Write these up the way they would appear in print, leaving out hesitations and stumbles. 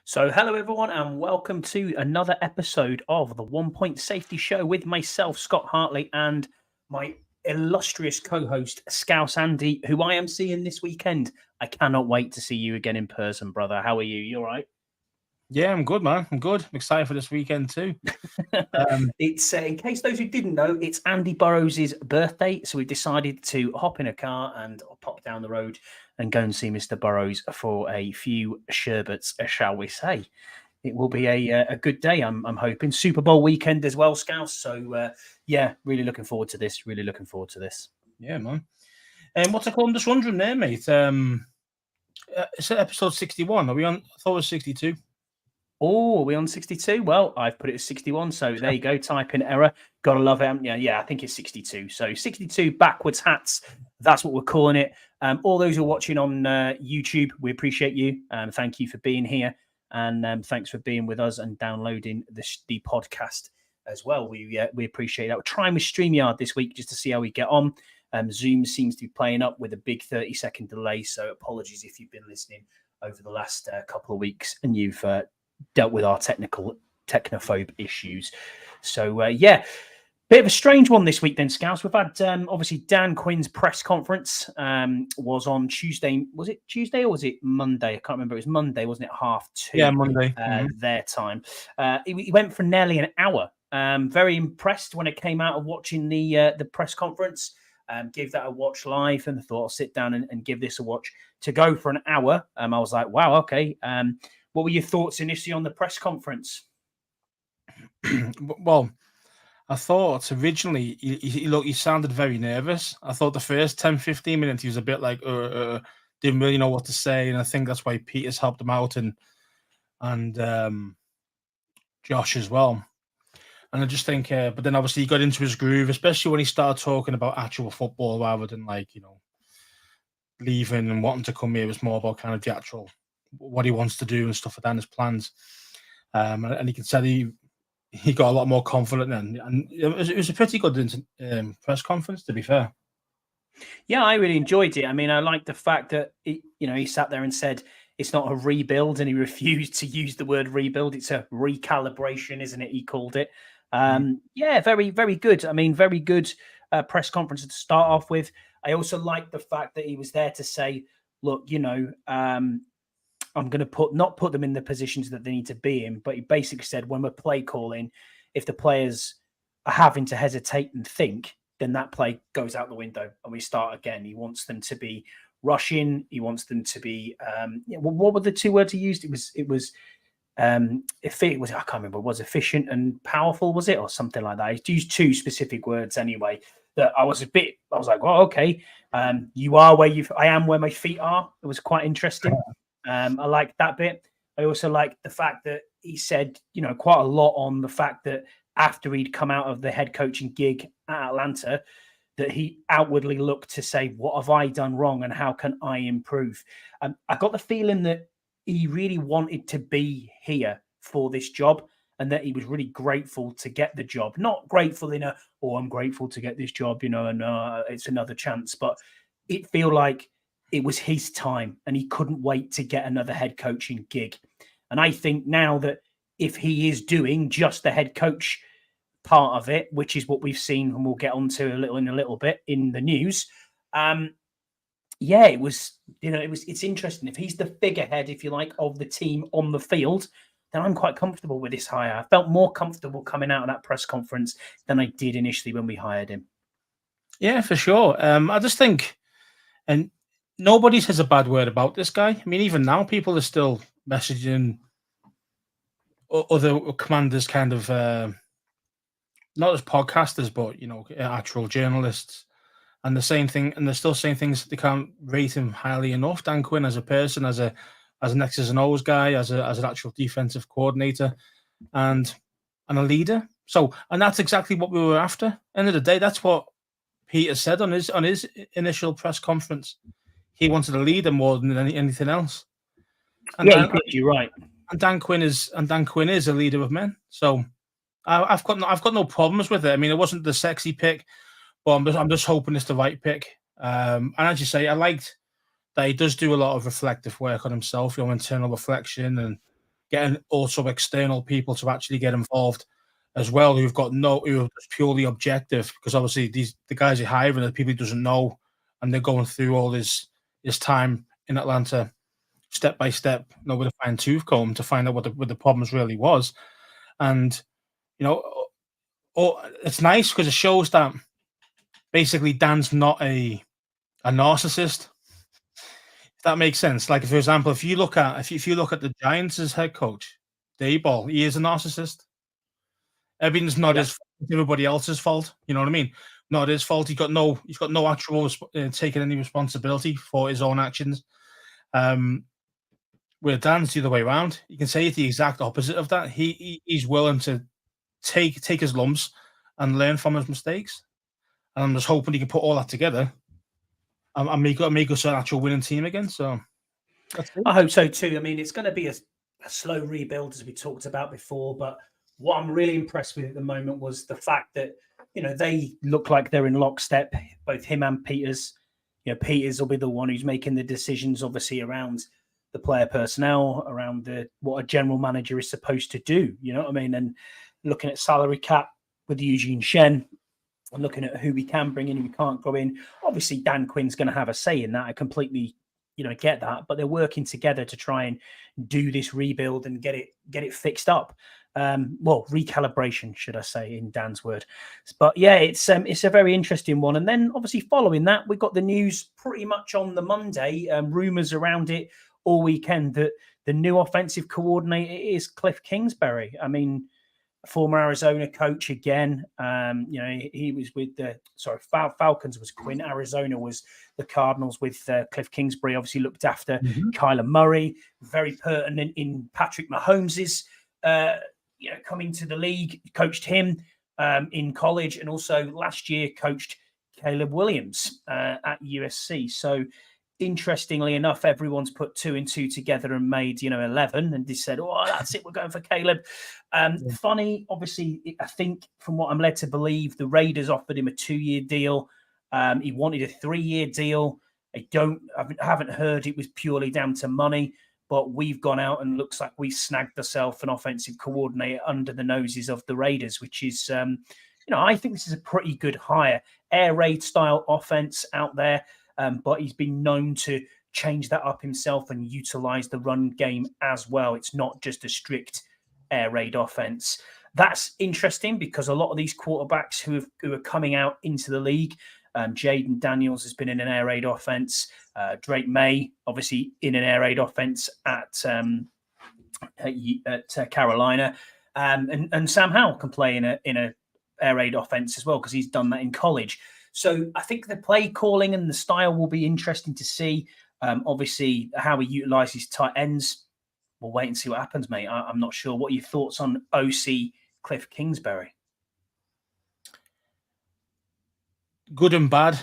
So, hello everyone, and welcome to another episode of the One Point Safety Show with myself, Scott Hartley, and my illustrious co-host, Scouse Andy, who I am seeing this weekend. I cannot wait to see you again in person, brother. How are you? You all right? Yeah, I'm good, man. I'm good. I'm excited for this weekend too. It's in case those who didn't know, it's Andy Burrows' birthday, so we decided to hop in a car and pop down the road and go and see Mr. Burrows for a few sherbets, shall we say? It will be a good day. I'm hoping Super Bowl weekend as well, Scouse. So yeah, really looking forward to this. Really looking forward to this. Yeah, man. What's it called? I'm just wondering there, mate. It's episode 61. Are we on? I thought it was 62. Oh, are we on 62? Well, I've put it as 61. So there you go. Type in error. Gotta love it. Yeah, I think it's 62. So 62 backwards hats. That's what we're calling it. All those who are watching on YouTube, we appreciate you. Thank you for being here. And thanks for being with us and downloading the podcast as well. We appreciate that. We're trying with StreamYard this week just to see how we get on. Zoom seems to be playing up with a big 30-second delay. So apologies if you've been listening over the last couple of weeks and you've dealt with our technophobe issues. So yeah, bit of a strange one this week then, Scouts. We've had obviously Dan Quinn's press conference was on Tuesday. Was it Tuesday or was it Monday? I can't remember. It was Monday, wasn't it? 2:30. Yeah, Monday. Their time. He went for nearly an hour. Very impressed when it came out of watching the press conference. Gave that a watch live and thought I'll sit down and give this a watch. To go for an hour, I was like, wow, okay. What were your thoughts initially on the press conference? Well, I thought originally he sounded very nervous. I thought the first 10, 15 minutes he was a bit like didn't really know what to say, and I think that's why Peter's helped him out and Josh as well. And I just think, but then obviously he got into his groove, especially when he started talking about actual football rather than leaving and wanting to come here. It was more about kind of the actual what he wants to do and stuff like that, and his plans. And he could say he got a lot more confident then, and it was a pretty good press conference, to be fair. Yeah, I really enjoyed it. I mean, I like the fact that he sat there and said it's not a rebuild, and he refused to use the word rebuild. It's a recalibration, isn't it? He called it. Yeah, very, very good. I mean, very good press conference to start off with. I also like the fact that he was there to say, look, I'm going to not put them in the positions that they need to be in, but he basically said when we're play calling, if the players are having to hesitate and think, then that play goes out the window and we start again. He wants them to be rushing. He wants them to be. What were the two words he used? If it was, I can't remember. Was efficient and powerful? Was it or something like that? He used two specific words anyway. That I was like, well, okay. You are where I am where my feet are. It was quite interesting. I like that bit. I also like the fact that he said, quite a lot on the fact that after he'd come out of the head coaching gig at Atlanta, that he outwardly looked to say, what have I done wrong and how can I improve? I got the feeling that he really wanted to be here for this job and that he was really grateful to get the job. Not grateful in I'm grateful to get this job, and it's another chance. But it feel like it was his time and he couldn't wait to get another head coaching gig. And I think now that if he is doing just the head coach part of it, which is what we've seen and we'll get onto in a little bit in the news. It's interesting. If he's the figurehead, if you like, of the team on the field, then I'm quite comfortable with this hire. I felt more comfortable coming out of that press conference than I did initially when we hired him. Yeah, for sure. I just think, and nobody says a bad word about this guy. I mean, even now, people are still messaging other commanders, kind of not as podcasters, but actual journalists, and the same thing. And they're still saying things they can't rate him highly enough. Dan Quinn as a person, as an X's and O's guy, as an actual defensive coordinator, and a leader. So, and that's exactly what we were after. End of the day, that's what Peter said on his initial press conference. He wanted a leader more than anything else. And yeah, you're right. And Dan Quinn is a leader of men. So I've got no problems with it. I mean, it wasn't the sexy pick, but I'm just hoping it's the right pick. And as you say, I liked that he does do a lot of reflective work on himself, internal reflection, and getting also external people to actually get involved as well, who are just purely objective, because obviously the guys you're hiring are people he doesn't know, and they're going through all his time in Atlanta step by step, with a fine tooth comb to find out what the problems really was. And it's nice because it shows that basically Dan's not a narcissist. If that makes sense. Like, for example, if you look at the Giants' head coach, Daboll, he is a narcissist. Everything's not everybody else's fault. You know what I mean? Not his fault. He's got no actual taking any responsibility for his own actions. Where Dan's the other way around. You can say it's the exact opposite of that. He's willing to take his lumps and learn from his mistakes. And I'm just hoping he can put all that together and make us an actual winning team again. So I hope so too. I mean, it's going to be a slow rebuild, as we talked about before. But what I'm really impressed with at the moment was the fact that, they look like they're in lockstep, both him and Peters. Peters will be the one who's making the decisions, obviously, around the player personnel, around what a general manager is supposed to do. You know what I mean? And looking at salary cap with Eugene Shen, and looking at who we can bring in and we can't go in. Obviously, Dan Quinn's going to have a say in that. I completely, get that. But they're working together to try and do this rebuild and get it fixed up. Recalibration, should I say, in Dan's word. But yeah, it's a very interesting one. And then obviously following that, we got the news pretty much on the Monday, rumours around it all weekend that the new offensive coordinator is Cliff Kingsbury. I mean, former Arizona coach again. He was with Falcons was Quinn. Arizona was the Cardinals with Cliff Kingsbury. Obviously looked after Kyler Murray. Very pertinent in Patrick Mahomes's coming to the league. Coached him in college, and also last year coached Caleb Williams at USC. So interestingly enough, everyone's put 2 and 2 together and made 11, and they said, "Oh, that's it, we're going for Caleb." Funny, obviously, I think from what I'm led to believe, the Raiders offered him a 2-year deal. He wanted a 3-year deal. I haven't heard it was purely down to money, but we've gone out and looks like we snagged ourselves an offensive coordinator under the noses of the Raiders, which is, I think this is a pretty good hire. Air raid style offense out there. But he's been known to change that up himself and utilize the run game as well. It's not just a strict air raid offense. That's interesting because a lot of these quarterbacks who are coming out into the league, Jaden Daniels has been in an air raid offense. Drake May, obviously, in an air raid offense at Carolina. And Sam Howell can play in a air raid offense as well because he's done that in college. So I think the play calling and the style will be interesting to see. Obviously, how he utilises tight ends. We'll wait and see what happens, mate. I'm not sure. What are your thoughts on OC Cliff Kingsbury? Good and bad,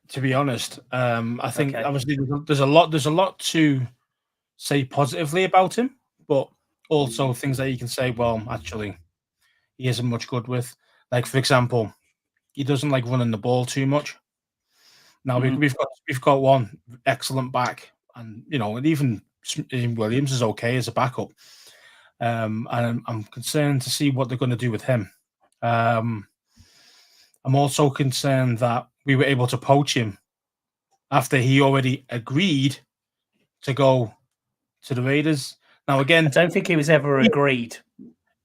to be honest. I think obviously there's a lot to say positively about him, but also things that you can say, well, actually, he isn't much good with. Like, for example, he doesn't like running the ball too much. Now we've got one excellent back, and and even Williams is okay as a backup. And I'm concerned to see what they're going to do with him. I'm also concerned that we were able to poach him after he already agreed to go to the Raiders. Now again, I don't think he was ever agreed.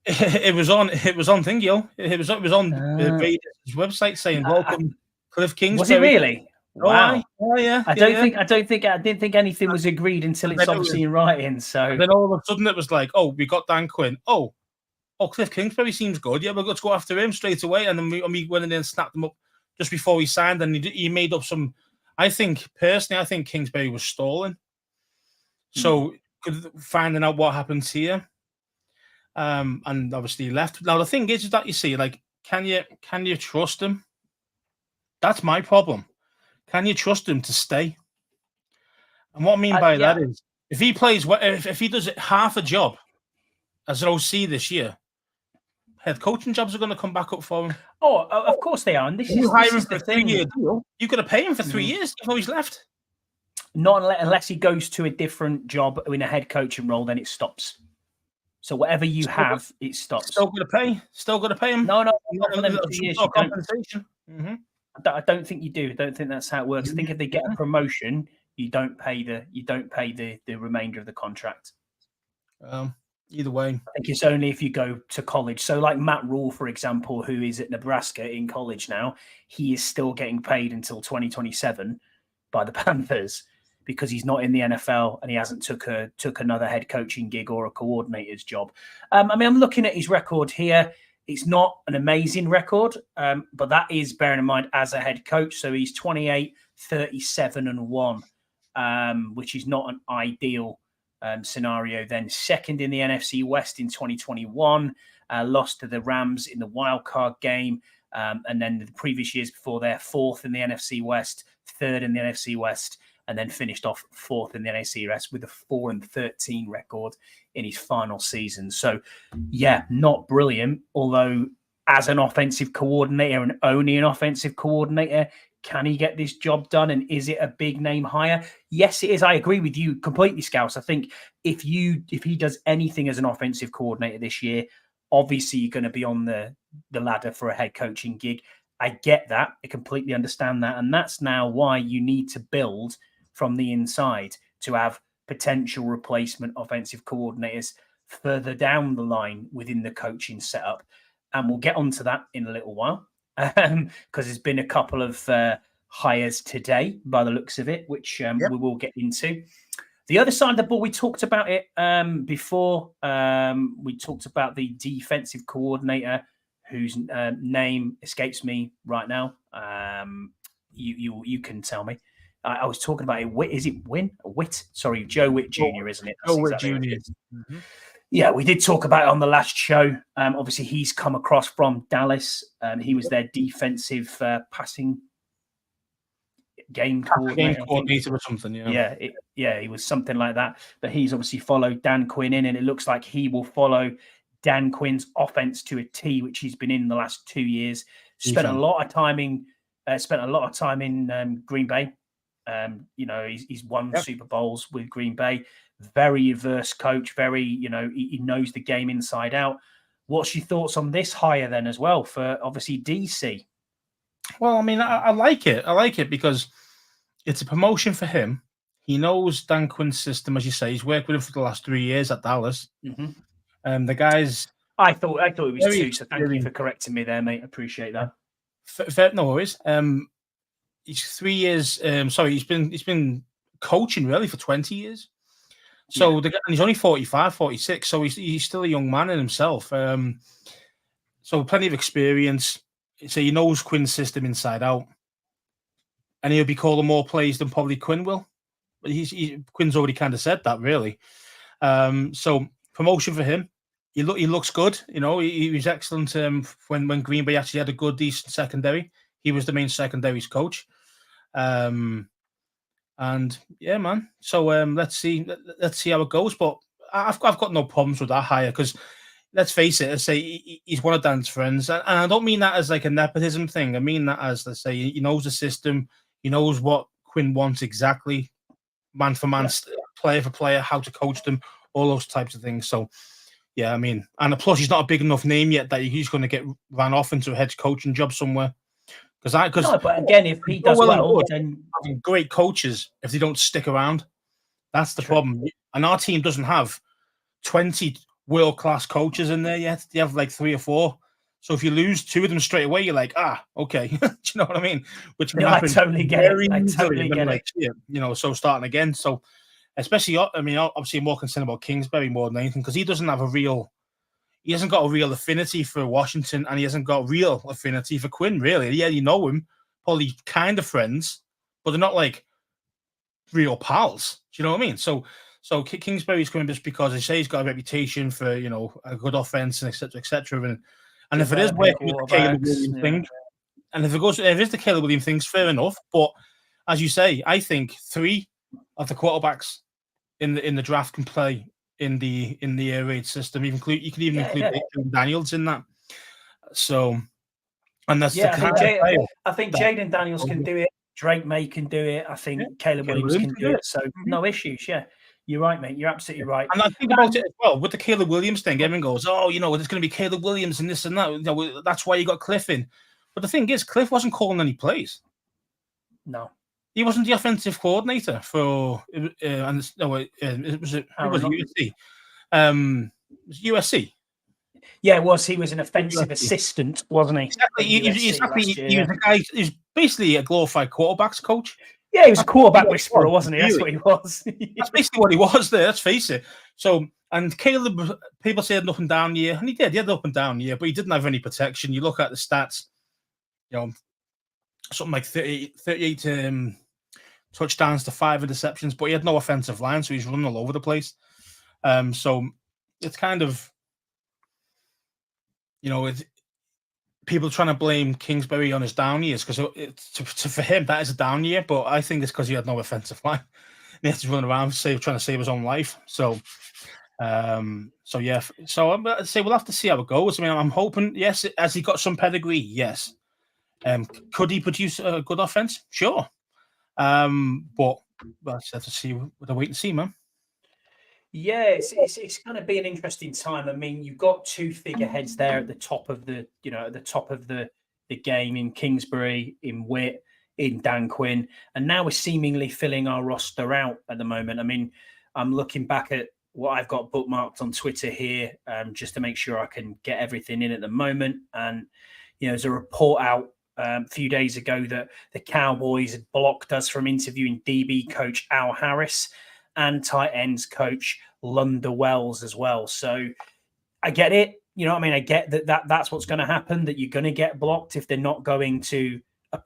It was on Thingio. It was on the Raiders website saying welcome Cliff Kingsbury. Was it really? Wow. Oh, yeah. I didn't think anything was agreed until it's obviously in writing. So and then all of a sudden it was like, oh, we got Dan Quinn. Oh, Cliff Kingsbury seems good. Yeah, we're going to go after him straight away. And then we went in there and snapped him up just before he signed, and he made up some. I think Kingsbury was stalling. So finding out what happens here. And obviously he left. Now the thing is that you see, like, can you trust him? That's my problem. Can you trust him to stay? And what I mean by that is, if he plays, if he does half a job as an OC this year, head coaching jobs are going to come back up for him. Oh, of course they are. And this is for a 3-year deal. You got to pay him for 3 years before he's left. Not unless he goes to a different job in a head coaching role, then it stops. So whatever you have, it stops. Still going to pay. Still going to pay him. No, not for them 2 years. You don't. Compensation. Mm-hmm. I don't think you do. I don't think that's how it works. I think if they get a promotion, you don't pay the remainder of the contract. Either way, I think it's only if you go to college. So, like Matt Rule, for example, who is at Nebraska in college now, he is still getting paid until 2027 by the Panthers because he's not in the NFL and he hasn't took another head coaching gig or a coordinator's job. I mean, I'm looking at his record here. It's not an amazing record, but that is bearing in mind as a head coach. So he's 28, 37 and 1, which is not an ideal scenario. Then second in the NFC West in 2021, lost to the Rams in the wild card game. And then the previous years before there, fourth in the NFC West, third in the NFC West, and then finished off fourth in the NFC West with a 4-13 record in his final season. So, yeah, not brilliant. Although, as an offensive coordinator and only an offensive coordinator, can he get this job done? And is it a big name hire? Yes, it is. I agree with you completely, Scouse. I think if he does anything as an offensive coordinator this year, obviously you're going to be on the ladder for a head coaching gig. I get that. I completely understand that. And that's now why you need to build from the inside to have potential replacement offensive coordinators further down the line within the coaching setup. And we'll get onto that in a little while because there's been a couple of hires today by the looks of it, which we will get into. The other side of the ball, we talked about it before. We talked about the defensive coordinator whose name escapes me right now. You can tell me. I was talking about it. Is it Witt? Sorry, Joe Witt Jr., isn't it? Joe Witt Jr. Mm-hmm. Yeah, we did talk about it on the last show. Obviously, he's come across from Dallas. He was their defensive passing game coordinator or something. Yeah, he was something like that. But he's obviously followed Dan Quinn in, and it looks like he will follow Dan Quinn's offense to a T, which he's been in the last 2 years. Spent a lot of time in Green Bay. He's won Super Bowls with Green Bay. Very diverse coach. Very, he knows the game inside out. What's your thoughts on this hire then as well for obviously DC? Well, I mean, I like it. I like it because it's a promotion for him. He knows Dan Quinn's system, as you say. He's worked with him for the last 3 years at Dallas. Mm-hmm. The guys. I thought it was 2. So thank you for correcting me there, mate. Appreciate that. No worries. He's 3 years. He's been coaching really for 20 years. So and he's only 45, 46. So he's still a young man in himself. So plenty of experience. So he knows Quinn's system inside out, and he'll be calling more plays than probably Quinn will. But Quinn's already kind of said that, really. So promotion for him. He looks good. He was excellent when Green Bay actually had a good, decent secondary. He was the main secondary's coach. And yeah, man. So let's see how it goes. But I've got no problems with that hire because let's face it, I say he's one of Dan's friends, and I don't mean that as like a nepotism thing. I mean that as, let's say, he knows the system, he knows what Quinn wants exactly, man for man, player for player, how to coach them, all those types of things. So yeah, I mean, and plus he's not a big enough name yet that he's going to get ran off into a head coaching job somewhere. But again, if he does well, then having great coaches, if they don't stick around, that's the problem. And our team doesn't have 20 world-class coaches in there yet. They have like 3 or 4. So if you lose 2 of them straight away, you're like, okay. Do you know what I mean? Which can happen. I totally get it. So starting again. So especially, I mean, obviously more concerned about Kingsbury more than anything because he hasn't got a real affinity for Washington, and he hasn't got real affinity for Quinn, really. Yeah, you know him, probably kind of friends, but they're not like real pals. Do you know what I mean? So Kingsbury's coming just because they say he's got a reputation for, a good offense and et cetera. And if it is working with the Caleb Williams thing, and if it is the Caleb Williams things, fair enough. But as you say, I think 3 of the quarterbacks in the draft can play in the air raid system. You can even include Jayden Daniels in that. So, and that's I think Jayden Daniels can do it. Drake May can do it. I think Caleb Williams can do it. So no issues. Yeah, you're right, mate. You're absolutely right. And I think about it as well with the Caleb Williams thing. Everyone goes, "Oh, there's going to be Caleb Williams and this and that. That's why you got Cliff in." But the thing is, Cliff wasn't calling any plays. No, he wasn't the offensive coordinator for. And it was USC. It was USC. Yeah, it was. He was an offensive assistant, wasn't he? Exactly. He was a guy. He was basically a glorified quarterbacks coach. Yeah, he was a quarterback whisperer, wasn't he? That's what he was. That's basically what he was there. Let's face it. So, and Caleb, people say had an up and down year, and he did. He had an up and down year, but he didn't have any protection. You look at the stats, something like 38 touchdowns to 5 interceptions, but he had no offensive line, so he's running all over the place. So it's kind of, people trying to blame Kingsbury on his down years because for him that is a down year, but I think it's because he had no offensive line. He had to run around trying to save his own life. So yeah. So I'd say we'll have to see how it goes. I mean, I'm hoping, yes, has he got some pedigree? Yes. Could he produce a good offense? Sure. But we'll have to see. We'll wait and see, man. Yeah, it's going to be an interesting time. I mean, you've got two figureheads there at the top of the game in Kingsbury, in Witt, in Dan Quinn, and now we're seemingly filling our roster out at the moment. I mean, I'm looking back at what I've got bookmarked on Twitter here, just to make sure I can get everything in at the moment. And there's a report out a few days ago that the Cowboys had blocked us from interviewing DB coach Al Harris and tight ends coach Lunda Wells as well. So I get it. I get that's what's going to happen, that you're going to get blocked if they're not going to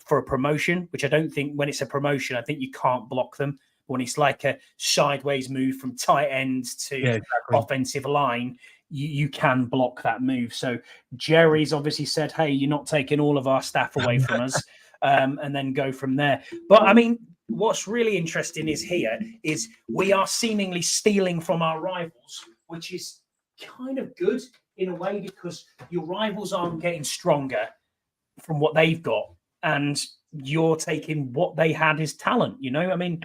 for a promotion, which I don't think when it's a promotion, I think you can't block them. When it's like a sideways move from tight ends to offensive line, you can block that move. So Jerry's obviously said, hey, you're not taking all of our staff away from us, and then go from there. But I mean, what's really interesting is we are seemingly stealing from our rivals, which is kind of good in a way because your rivals aren't getting stronger from what they've got, and you're taking what they had as talent. I mean,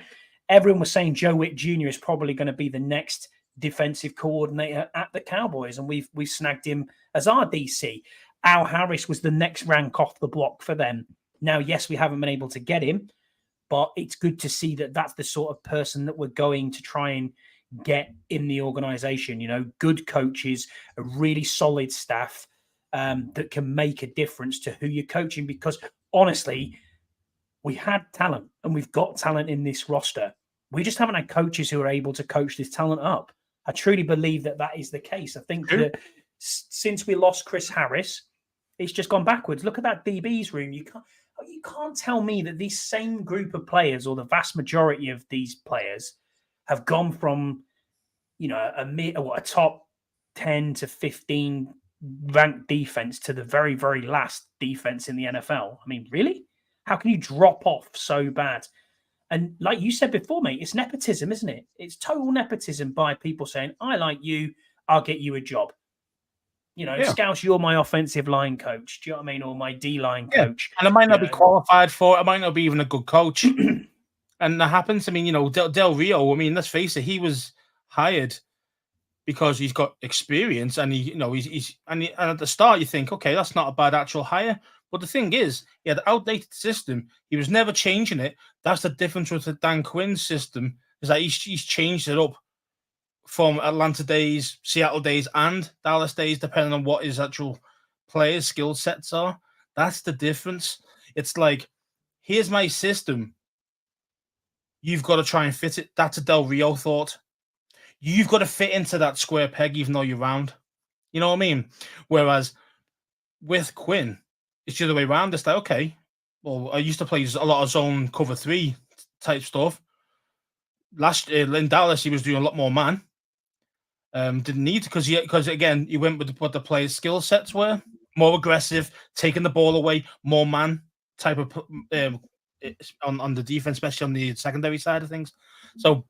everyone was saying Joe Witt Jr. is probably going to be the next defensive coordinator at the Cowboys, and we've snagged him as our DC. Al Harris was the next rank off the block for them. Now, yes, we haven't been able to get him, but it's good to see that that's the sort of person that we're going to try and get in the organization. Good coaches, a really solid staff that can make a difference to who you're coaching. Because honestly, we had talent and we've got talent in this roster. We just haven't had coaches who are able to coach this talent up. I truly believe that is the case. I think that since we lost Chris Harris, it's just gone backwards. Look at that DB's room. You can't tell me that these same group of players, or the vast majority of these players, have gone from, a top 10 to 15 ranked defense to the very, very last defense in the NFL. I mean, really? How can you drop off so bad? And like you said before, mate, it's nepotism, isn't it? It's total nepotism by people saying, I like you, I'll get you a job. Scouse, you're my offensive line coach. Do you know what I mean? Or my D-line coach. And I might not be qualified for it. I might not be even a good coach. And that happens. I mean, Del Rio, let's face it, he was hired because he's got experience and and at the start you think, okay, that's not a bad actual hire. But the thing is, he had an outdated system. He was never changing it. That's the difference with the Dan Quinn system, is that he's changed it up from Atlanta days, Seattle days, and Dallas days, depending on what his actual players' skill sets are. That's the difference. It's like, here's my system. You've got to try and fit it. That's a Del Rio thought. You've got to fit into that square peg, even though you're round. You know what I mean? Whereas with Quinn, it's the other way around. It's like, okay, well, I used to play a lot of zone cover 3 type stuff. Last year in Dallas, he was doing a lot more man. Didn't need to, because again, he went with what the players' skill sets were. More aggressive, taking the ball away, more man type of on the defense, especially on the secondary side of things. So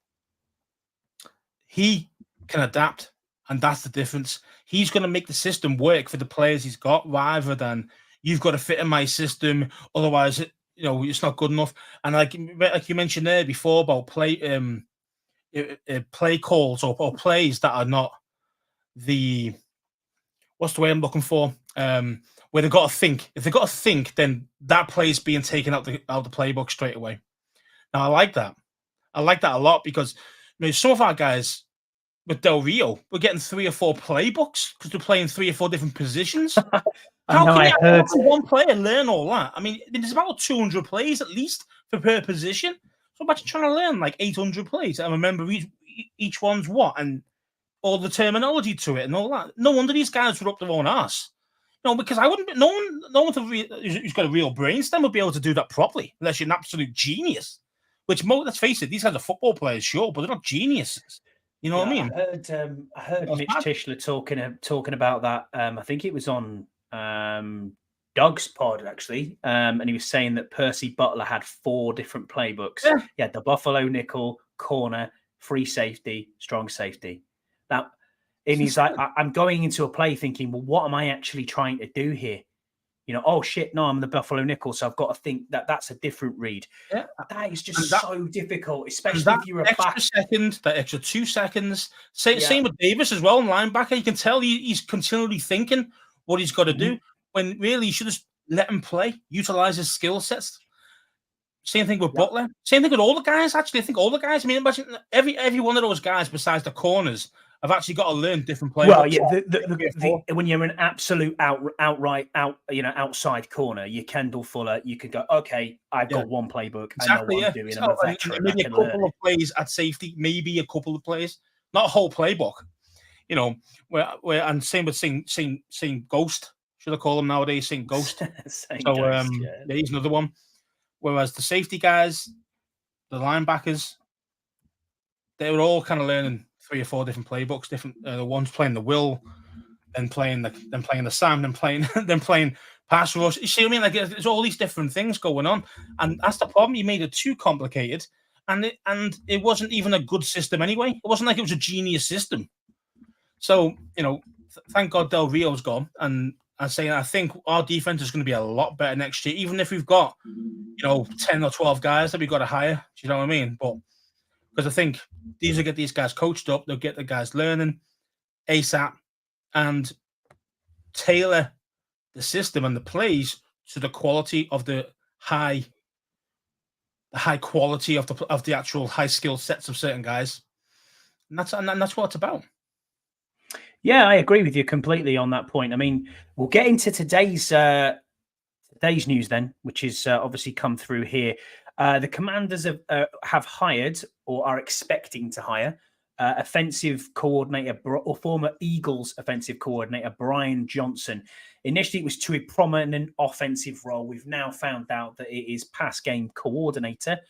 he can adapt, and that's the difference. He's going to make the system work for the players he's got, rather than you've got to fit in my system. Otherwise, it's not good enough. And like you mentioned there before about play calls or plays that are not the what's the way I'm looking for? Where they've got to think. If they've got to think, then that play is being taken out the playbook straight away. Now I like that. I like that a lot because some of our guys with Del Rio, we're getting 3 or 4 playbooks because they're playing 3 or 4 different positions. How can one player learn all that? I mean, there's about 200 plays at least per position. So imagine trying to learn like 800 plays and remember each one's what and all the terminology to it and all that. No wonder these guys were up their own ass. Because I wouldn't. No one who's got a real brainstem would be able to do that properly unless you're an absolute genius. Which, let's face it, these guys are football players, sure, but they're not geniuses. You know what I mean? I heard Mitch Tischler talking about that. I think it was on Doug's pod actually, and he was saying that Percy Butler had 4 different playbooks. Yeah. He had the Buffalo nickel, corner, free safety, strong safety. Now, and he's like, I'm going into a play thinking, well, what am I actually trying to do here? Oh shit, no, I'm the Buffalo nickel, so I've got to think that that's a different read. Yeah, that is just so difficult, especially if you're a back. That extra 2 seconds. Same with Davis as well, linebacker. You can tell he's continually thinking what he's got to do when really you should just let him play, utilize his skill sets. Same thing with Butler. Same thing with all the guys. Actually, I think all the guys. I mean, imagine every one of those guys besides the corners have actually got to learn different plays. Well, yeah, when you're an absolute outside corner, you're Kendall Fuller. You could go, okay, I've got one playbook. Exactly, I know what I'm doing. I'm a veteran. Maybe a couple of plays at safety, maybe a couple of plays, not a whole playbook. Where and same with Saint Ghost. Should I call him nowadays Saint Ghost? He's another one. Whereas the safety guys, the linebackers, they were all kind of learning 3 or 4 different playbooks. Different the ones playing the will, then playing the Sam, then playing pass rush. You see what I mean? Like there's all these different things going on, and that's the problem. You made it too complicated, and it wasn't even a good system anyway. It wasn't like it was a genius system. So thank God Del Rio's gone, and I think our defense is going to be a lot better next year, even if we've got 10 or 12 guys that we've got to hire. Do you know what I mean? But because I think these will get these guys coached up, they'll get the guys learning ASAP and tailor the system and the plays to the quality of the high quality of the actual high skill sets of certain guys. And that's what it's about. Yeah, I agree with you completely on that point. I mean, we'll get into today's news then, which is obviously come through here. The Commanders have hired or are expecting to hire offensive coordinator or former Eagles offensive coordinator Brian Johnson. Initially, it was to a prominent offensive role. We've now found out that it is pass game coordinator.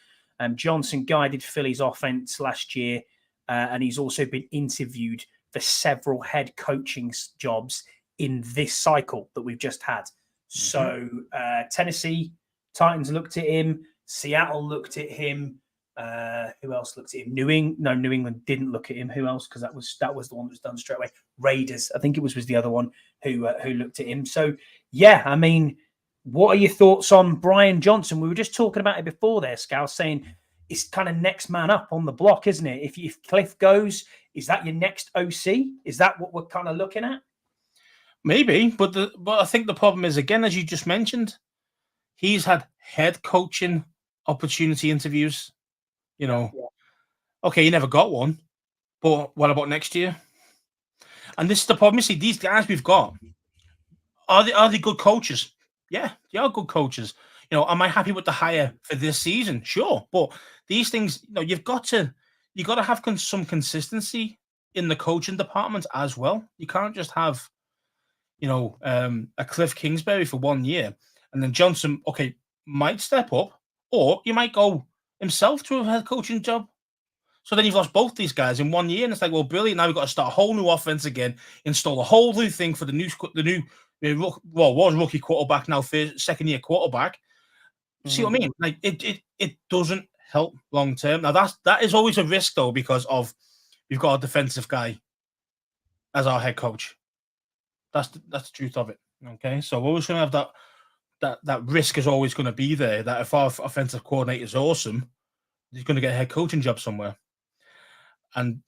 Johnson guided Philly's offense last year, and he's also been interviewed for several head coaching jobs in this cycle that we've just had. So Tennessee Titans looked at him. Seattle looked at him. Who else looked at him? New England didn't look at him. Who else? Because that was the one that was done straight away. Raiders, I think it was the other one who looked at him. So yeah, I mean, what are your thoughts on Brian Johnson? We were just talking about it before there, Scal, saying it's kind of next man up on the block, isn't it? If Cliff goes, is that your next OC? Is that what we're kind of looking at? Maybe, but I think the problem is, again, as you just mentioned, he's had head coaching opportunity interviews. Okay, you never got one, but what about next year? And this is the problem. You see, these guys we've got, are they good coaches? Yeah, they are good coaches. Am I happy with the hire for this season? Sure, but these things, you've got to have some consistency in the coaching department as well. You can't just have, a Cliff Kingsbury for 1 year and then Johnson, okay, might step up, or you might go himself to a head coaching job. So then you've lost both these guys in 1 year, and it's like, well, brilliant. Now we've got to start a whole new offense again, install a whole new thing for the new was rookie quarterback, now second year quarterback. See what I mean? Like it doesn't help long term. Now that is always a risk though, because we've got a defensive guy as our head coach. That's the truth of it. Okay, so we're always going to have that that risk is always going to be there. That if our offensive coordinator is awesome, he's going to get a head coaching job somewhere. And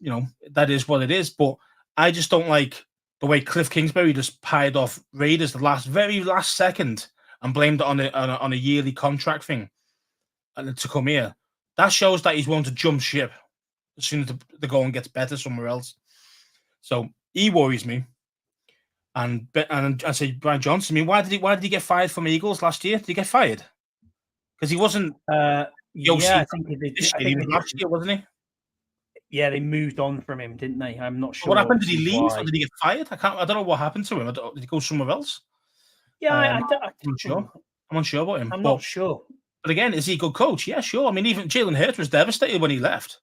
that is what it is. But I just don't like the way Cliff Kingsbury just pied off Raiders the very last second and blamed it on a yearly contract thing, and to come here. That shows that he's willing to jump ship as soon as the going gets better somewhere else. So he worries me. And I say Brian Johnson. I mean, why did he get fired from Eagles last year? Did he get fired? Because he wasn't. I think he was last year, wasn't he? Yeah, they moved on from him, didn't they? I'm not sure. What happened? Did he leave or did he get fired? I don't know what happened to him. Did he go somewhere else? Yeah, I'm not sure. I'm unsure about him. I'm not sure. But again, is he a good coach? Yeah, sure. I mean, even Jalen Hurts was devastated when he left.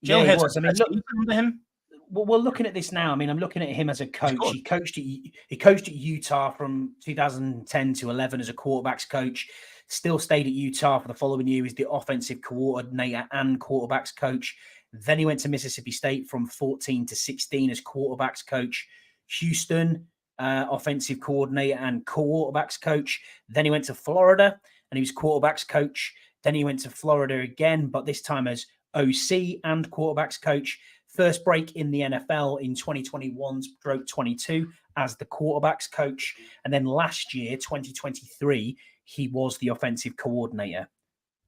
Jalen Hurts. I mean, under him. Well, we're looking at this now. I mean, I'm looking at him as a coach. He coached at Utah from 2010 to 11 as a quarterbacks coach. Still stayed at Utah for the following year as the offensive coordinator and quarterbacks coach. Then he went to Mississippi State from 14 to 16 as quarterbacks coach. Houston, offensive coordinator and quarterbacks coach. Then he went to Florida and he was quarterbacks coach. Then he went to Florida again, but this time as OC and quarterbacks coach. First break in the NFL in 2021-22 as the quarterbacks coach. And then last year, 2023, he was the offensive coordinator.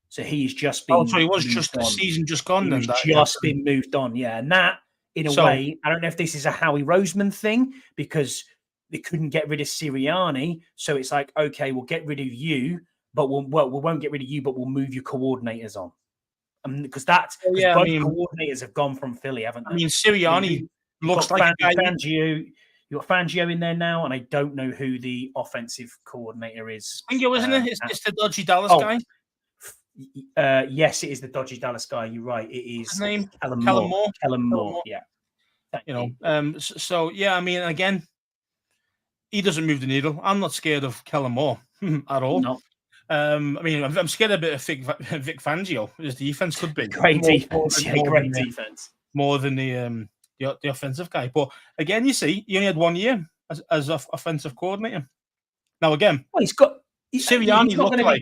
So he's just been. Oh, so he was just the season just gone. He's just been moved on, yeah. And that, in a way, I don't know if this is a Howie Roseman thing because they couldn't get rid of Sirianni. So it's like, okay, we'll get rid of you, but we won't get rid of you, but we'll move your coordinators on. Because both coordinators have gone from Philly, haven't they? I mean, Sirianni looks like Fangio. You've got Fangio in there now, and I don't know who the offensive coordinator is. Fangio, isn't it? It's the dodgy Dallas guy. Yes, it is the dodgy Dallas guy. You're right. It is his name. Kellen Moore. Kellen Moore. Yeah. So yeah. I mean, again, he doesn't move the needle. I'm not scared of Kellen Moore at all. No. I mean, I'm scared a bit of Vic Fangio. His defense could be great defense. More than the offensive guy. But again, you see, he only had 1 year as offensive coordinator. Now again, Sirianni. He's not going to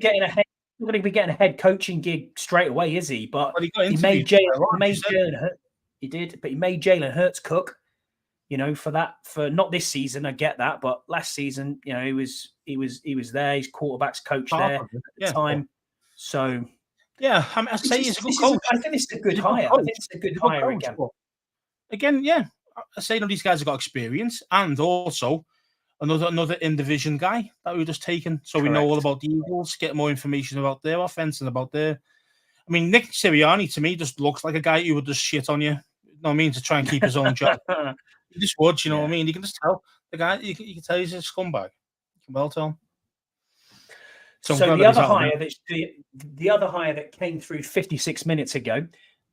be getting a head coaching gig straight away, is he? But he made Jalen Hurts. He did, but he made Jalen Hurts cook. For not this season, I get that, but last season, he was there. He's quarterbacks coach there at the time. So yeah, I say he's a good coach. I think it's a good hire. I think it's a good hire again. Again, yeah, I say these guys have got experience and also another in-division guy that we've just taken. So we know all about the Eagles, get more information about their offense and about their. I mean, Nick Sirianni to me just looks like a guy who would just shit on you. You know what I mean? To try and keep his own job. He just would, you know what I mean? You can just tell the guy. You can tell he's a scumbag. You can well tell. So the other hire that came through 56 minutes ago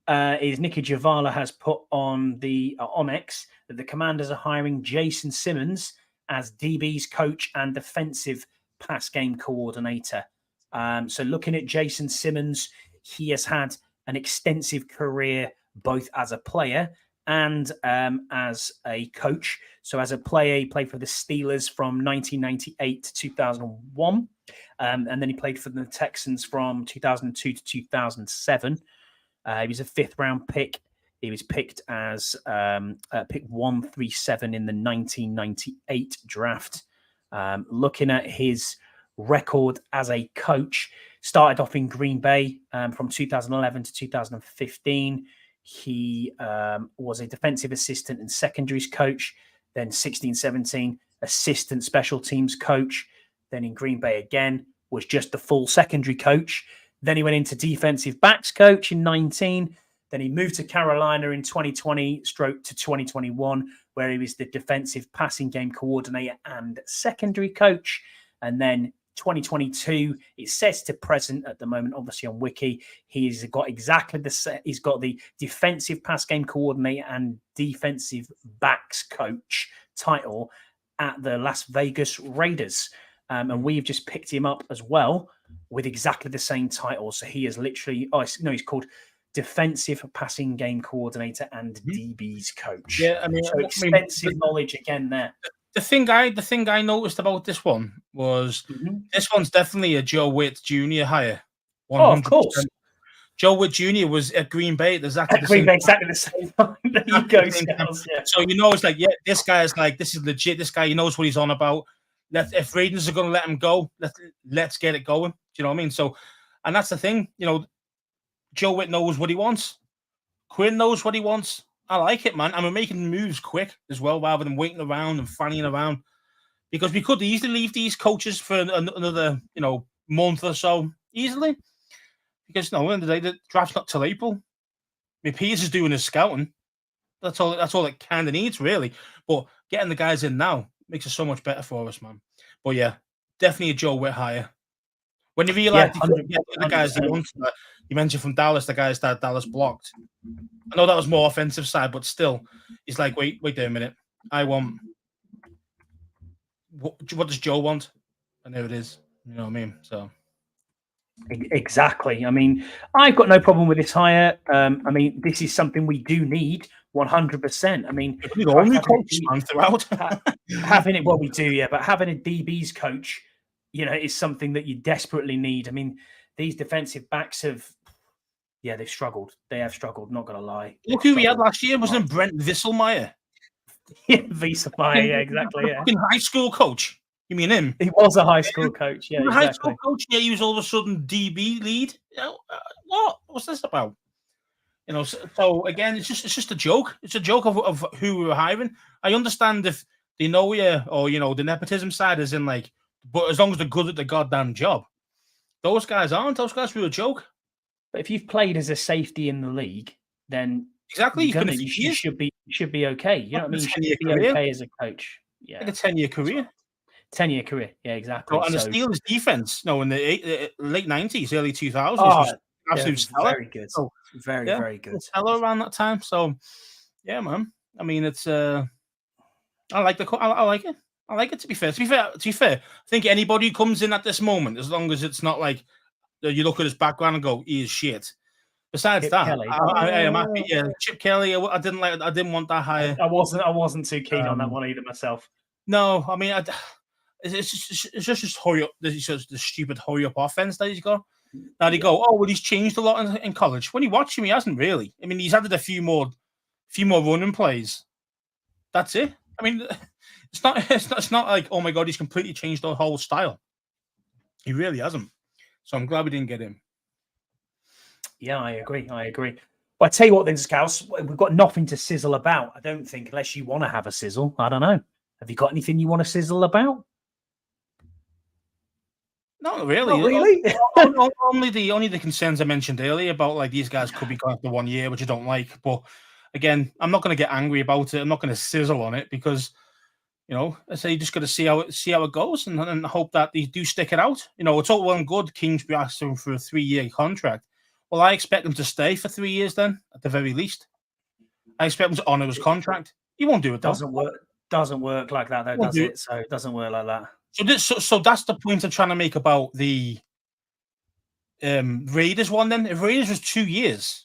is Nicky Javala has put on the on X that the Commanders are hiring Jason Simmons as DB's coach and defensive pass game coordinator. So looking at Jason Simmons, he has had an extensive career both as a player and as a coach. So as a player, he played for the Steelers from 1998 to 2001. And then he played for the Texans from 2002 to 2007. He was a fifth-round pick. He was picked as pick 137 in the 1998 draft. Looking at his record as a coach, started off in Green Bay from 2011 to 2015. He was a defensive assistant and secondaries coach. Then 16-17, assistant special teams coach. Then in Green Bay again, was just the full secondary coach. Then he went into defensive backs coach in 19. Then he moved to Carolina in 2020 stroke to 2021, where he was the defensive passing game coordinator and secondary coach. And then 2022, it says to present at the moment, obviously on Wiki, he's got exactly he's got the defensive pass game coordinator and defensive backs coach title at the Las Vegas Raiders. And we've just picked him up as well with exactly the same title. So he is literally, he's called defensive passing game coordinator and DB's coach. Yeah, I mean, so extensive knowledge again there. The thing I noticed about this one was this one's definitely a Joe Witt Jr. hire. 100%. Oh, of course. Joe Witt Jr. was at Green Bay at exactly the same time. There you go, Scales, yeah. So it's like, yeah, this guy is like, this is legit. This guy, he knows what he's on about. If Raiders are going to let him go, let's get it going. Do you know what I mean? So, and that's the thing. Joe Witt knows what he wants. Quinn knows what he wants. I like it, man. And we're making moves quick as well, rather than waiting around and fanning around. Because we could easily leave these coaches for another, month or so easily. Because at the end of the day, the draft's not till April. I mean, Peters is doing his scouting. That's all it kind of needs, really. But getting the guys in now makes it so much better for us, man. But yeah, definitely a Joe Witt hire. When you realize the guys that you mentioned from Dallas, the guys that Dallas blocked. I know that was more offensive side, but still, he's like, wait a minute. I want what does Joe want? And there it is. You know what I mean? So. Exactly. I mean, I've got no problem with this hire. I mean, this is something we do need 100%. I mean, having it, well, we do, yeah, but having a DB's coach, is something that you desperately need. I mean, these defensive backs they've struggled. They have struggled, not going to lie. Look who we had last year, wasn't it Brent Visselmeyer? Yeah, Visselmeyer, yeah, exactly, yeah. Fucking high school coach. You mean him? He was a high school coach, yeah. High school coach, yeah. He was all of a sudden DB lead. What? What's this about? So again, it's just a joke. It's a joke of who we were hiring. I understand if they know you, or the nepotism side is in like, but as long as they're good at the goddamn job, those guys aren't. Those guys were a joke. But if you've played as a safety in the league, then exactly you should be okay. You know what I mean? You should be okay as a coach. Yeah, like a 10-year career. 10-year career, yeah, exactly. And the Steelers defense, in the late 90s, early 2000s, was absolutely stellar. Very good. So, very good. Stellar around that time. So, yeah, man. I mean, it's I like it. I like it. To be fair, I think anybody who comes in at this moment, as long as it's not like you look at his background and go, he is shit. Besides Chip Kelly. I am happy. Yeah, Chip Kelly. I didn't want that hire. I wasn't too keen on that one either myself. No, I mean, it's just hurry up. This is just the stupid hurry up offense that he's got. Now they go, oh well, he's changed a lot in college. When you watch him, he hasn't really. I mean, he's added a few more running plays. That's it. I mean, it's not like, oh my god, he's completely changed the whole style. He really hasn't. So I'm glad we didn't get him. Yeah, I agree. Well, I tell you what, then, Scouts, we've got nothing to sizzle about. I don't think, unless you want to have a sizzle. I don't know. Have you got anything you want to sizzle about? Not really. Only the concerns I mentioned earlier about like these guys could be going after 1 year, which I don't like. But again, I'm not going to get angry about it. I'm not going to sizzle on it because, I say you just got to see how it goes and hope that they do stick it out. It's all well and good. Kingsbury asked him for a 3-year contract. Well, I expect him to stay for 3 years then, at the very least. I expect him to honor his contract. He won't do it, though. Doesn't work like that, though, does it? So it doesn't work like that. So that's the point I'm trying to make about the Raiders one then. If Raiders was 2 years,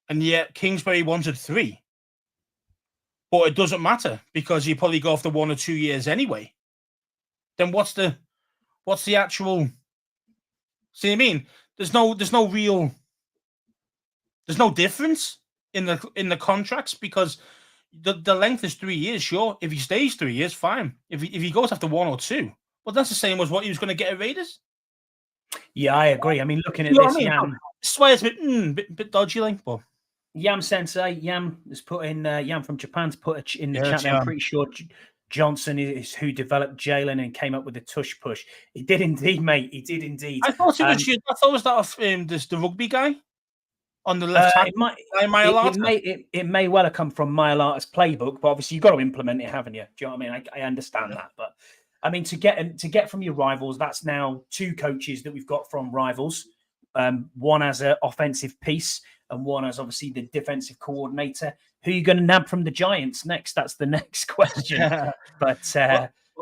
and yet Kingsbury wanted 3, but it doesn't matter because you probably go after 1 or 2 years anyway. Then what's the actual? See what I mean? There's no difference in the contracts because the length is 3 years. Sure, if he stays 3 years, fine. If he goes after 1 or 2, well, that's the same as what he was going to get at Raiders. Yeah, I agree. I mean, looking at this, Yam, this is why it's a bit dodgy, like, but Yam Sensei, Yam has put in Yam from Japan's put in the chat. I'm pretty sure Johnson is who developed Jalen and came up with the tush push. He did indeed, mate. He did indeed. I thought it was the rugby guy on the left hand. It may well have come from Mailata's playbook, but obviously you've got to implement it, haven't you? Do you know what I mean? I understand that, but I mean to get from your rivals, that's now 2 coaches that we've got from rivals. One as an offensive piece, and one as obviously the defensive coordinator. Who are you going to nab from the Giants next? That's the next question. But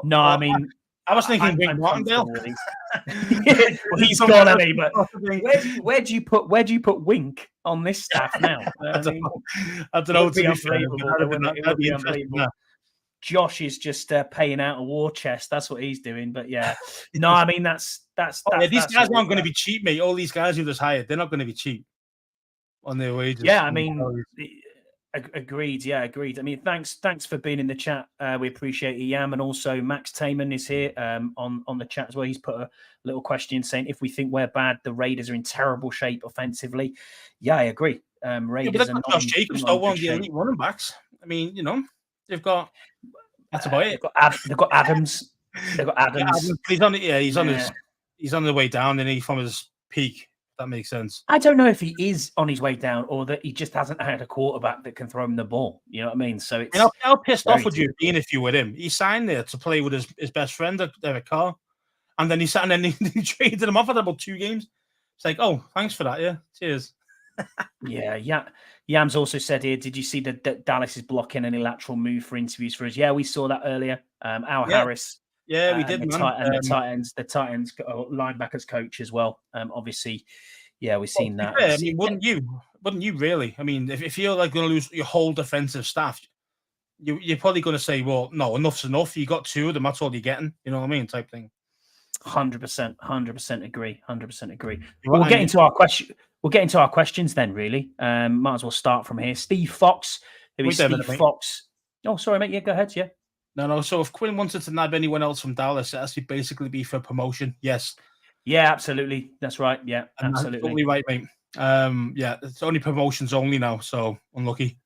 no, I mean, I was thinking Wink Martindale. Well, he's gone, hasn't he? But where do you put Wink on this staff now? I don't know. It would be unbelievable. Josh is just paying out a war chest. That's what he's doing. But yeah, no, I mean that's these that's guys all, aren't going to be cheap, mate. All these guys you just hired, they're not going to be cheap on their wages. Yeah, I mean, agreed. Yeah, agreed. I mean, thanks for being in the chat. We appreciate it, Yam, and also Max Taman is here on the chat as well. He's put a little question saying if we think we're bad, the Raiders are in terrible shape offensively. Yeah, I agree. Raiders yeah, are Josh Jacobs, though, one of the elite running backs. I mean, they've got that's about it. They've got Adams. They've got Adams. He's on the way down, and he's from his peak. That makes sense. I don't know if he is on his way down or that he just hasn't had a quarterback that can throw him the ball. You know what I mean? So it's how pissed off would you have been if you were him? He signed there to play with his best friend, Derek Carr, and then he traded him off at about 2 games. It's like, oh, thanks for that. Yeah, cheers. Yeah. Yams also said here, did you see that Dallas is blocking any lateral move for interviews for us? Yeah, we saw that earlier. Al Harris. Yeah, we did. The Titans linebackers coach as well. Obviously, yeah, we've seen that. I mean, wouldn't you really? I mean, if you're like going to lose your whole defensive staff, you're probably going to say, well, no, enough's enough. You got 2 of them. That's all you're getting. You know what I mean? Type thing. 100% agree. 100% agree. We'll get into our question. We'll get into our questions then. Really, might as well start from here. Steve Fox. Who is Steve Fox? Oh, sorry, mate. Yeah, go ahead. Yeah. No. So if Quinn wanted to nab anyone else from Dallas, it has to basically be for promotion. Yes. Yeah, absolutely. That's right. Yeah, absolutely. Totally right, mate. Yeah, it's only promotions only now, so unlucky.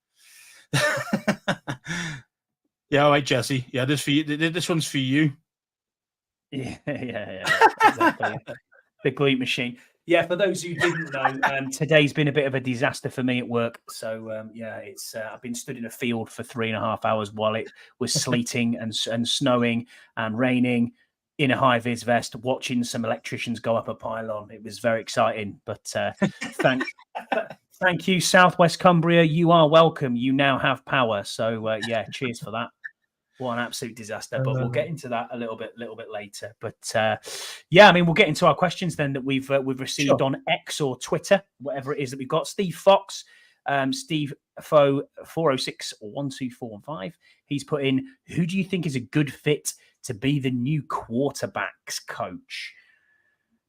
Yeah, all right, Jesse. Yeah, this one's for you. Yeah, exactly. The Gleat machine. Yeah, for those who didn't know, today's been a bit of a disaster for me at work. So it's I've been stood in a field for 3.5 hours while it was sleeting and snowing and raining in a high vis vest, watching some electricians go up a pylon. It was very exciting. But thank you, Southwest Cumbria. You are welcome. You now have power. So cheers for that. What an absolute disaster, but we'll get into that a little bit later. But I mean, we'll get into our questions then that we've received on X or Twitter, whatever it is that we've got. Steve Fox, Steve Foe 406-12415. He's put in, who do you think is a good fit to be the new quarterbacks coach?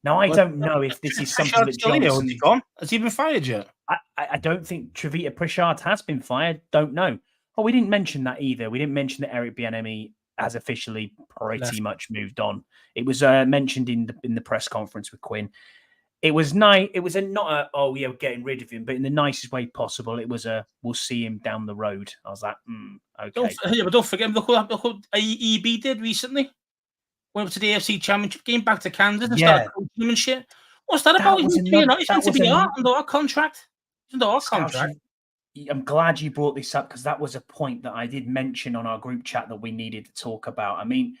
Now, I don't know if this is something that Johnson... Has he been fired yet? I don't think Trevita Pritchard has been fired. Don't know. Oh, we didn't mention that either. We didn't mention that Eric Bieniemy has officially pretty much moved on. It was mentioned in the press conference with Quinn. It was nice. It was not we're getting rid of him, but in the nicest way possible. It was we'll see him down the road. I was like, okay. But don't forget, look what EB did recently. Went up to the AFC Championship game, back to Kansas and started coaching him and shit. What's that about? He's meant to be under our contract. Under our contract. I'm glad you brought this up because that was a point that I did mention on our group chat that we needed to talk about. I mean,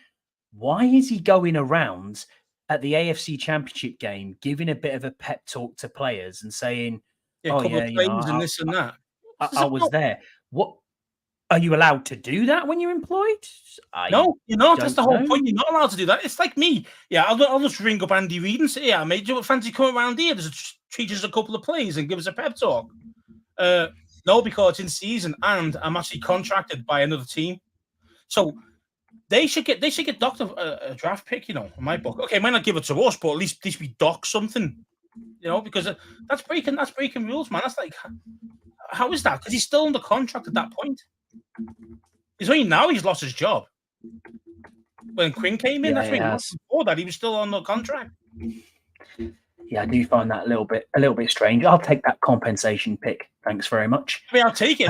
why is he going around at the AFC Championship game, giving a bit of a pep talk to players and saying, and this and that? I was there. What are you allowed to do that when you're employed? No, you're not. That's the whole point. You're not allowed to do that. It's like me. Yeah, I'll just ring up Andy Reid and say, mate, do you fancy coming around here? Teach us a couple of plays and give us a pep talk. No, because it's in season and I'm actually contracted by another team. So they should get docked a draft pick, in my book. Okay, might not give it to us, but at least we dock something, because that's breaking rules, man. That's like, how is that? Because he's still under contract at that point. It's only now he's lost his job. When Quinn came in, that's when he lost. Before that, he was still on the contract. Yeah, I do find that a little bit strange. I'll take that compensation pick. Thanks very much. I mean, I'll take it.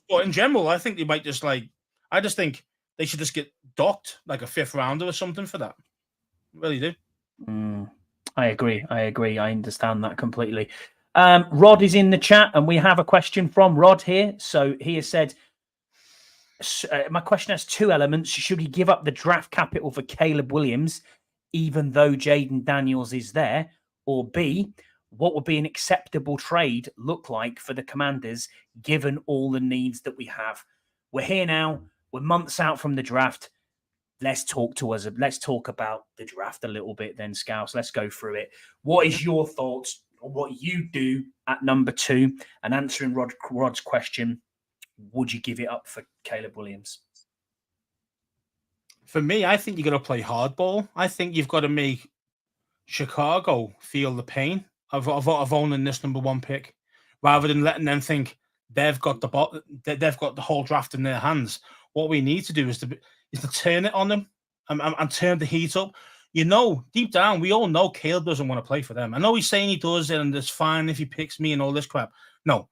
But in general, I think they might just I just think they should just get docked like a 5th rounder or something for that. I really do. I agree. I understand that completely. Rod is in the chat and we have a question from Rod here. So he has said, my question has 2 elements. Should he give up the draft capital for Caleb Williams, even though Jaden Daniels is there? Or B, what would be an acceptable trade look like for the Commanders, given all the needs that we have? We're here now. We're months out from the draft. Let's talk about the draft a little bit then, Scouse. Let's go through it. What is your thoughts on what you do at number 2? And answering Rod's question, would you give it up for Caleb Williams? For me, I think you got to play hardball. I think you've got to make Chicago feel the pain of owning this number one pick, rather than letting them think they've got they've got the whole draft in their hands. What we need to do is to turn it on them and turn the heat up. You know, deep down, we all know Caleb doesn't want to play for them. I know he's saying he does, and it's fine if he picks me and all this crap. No,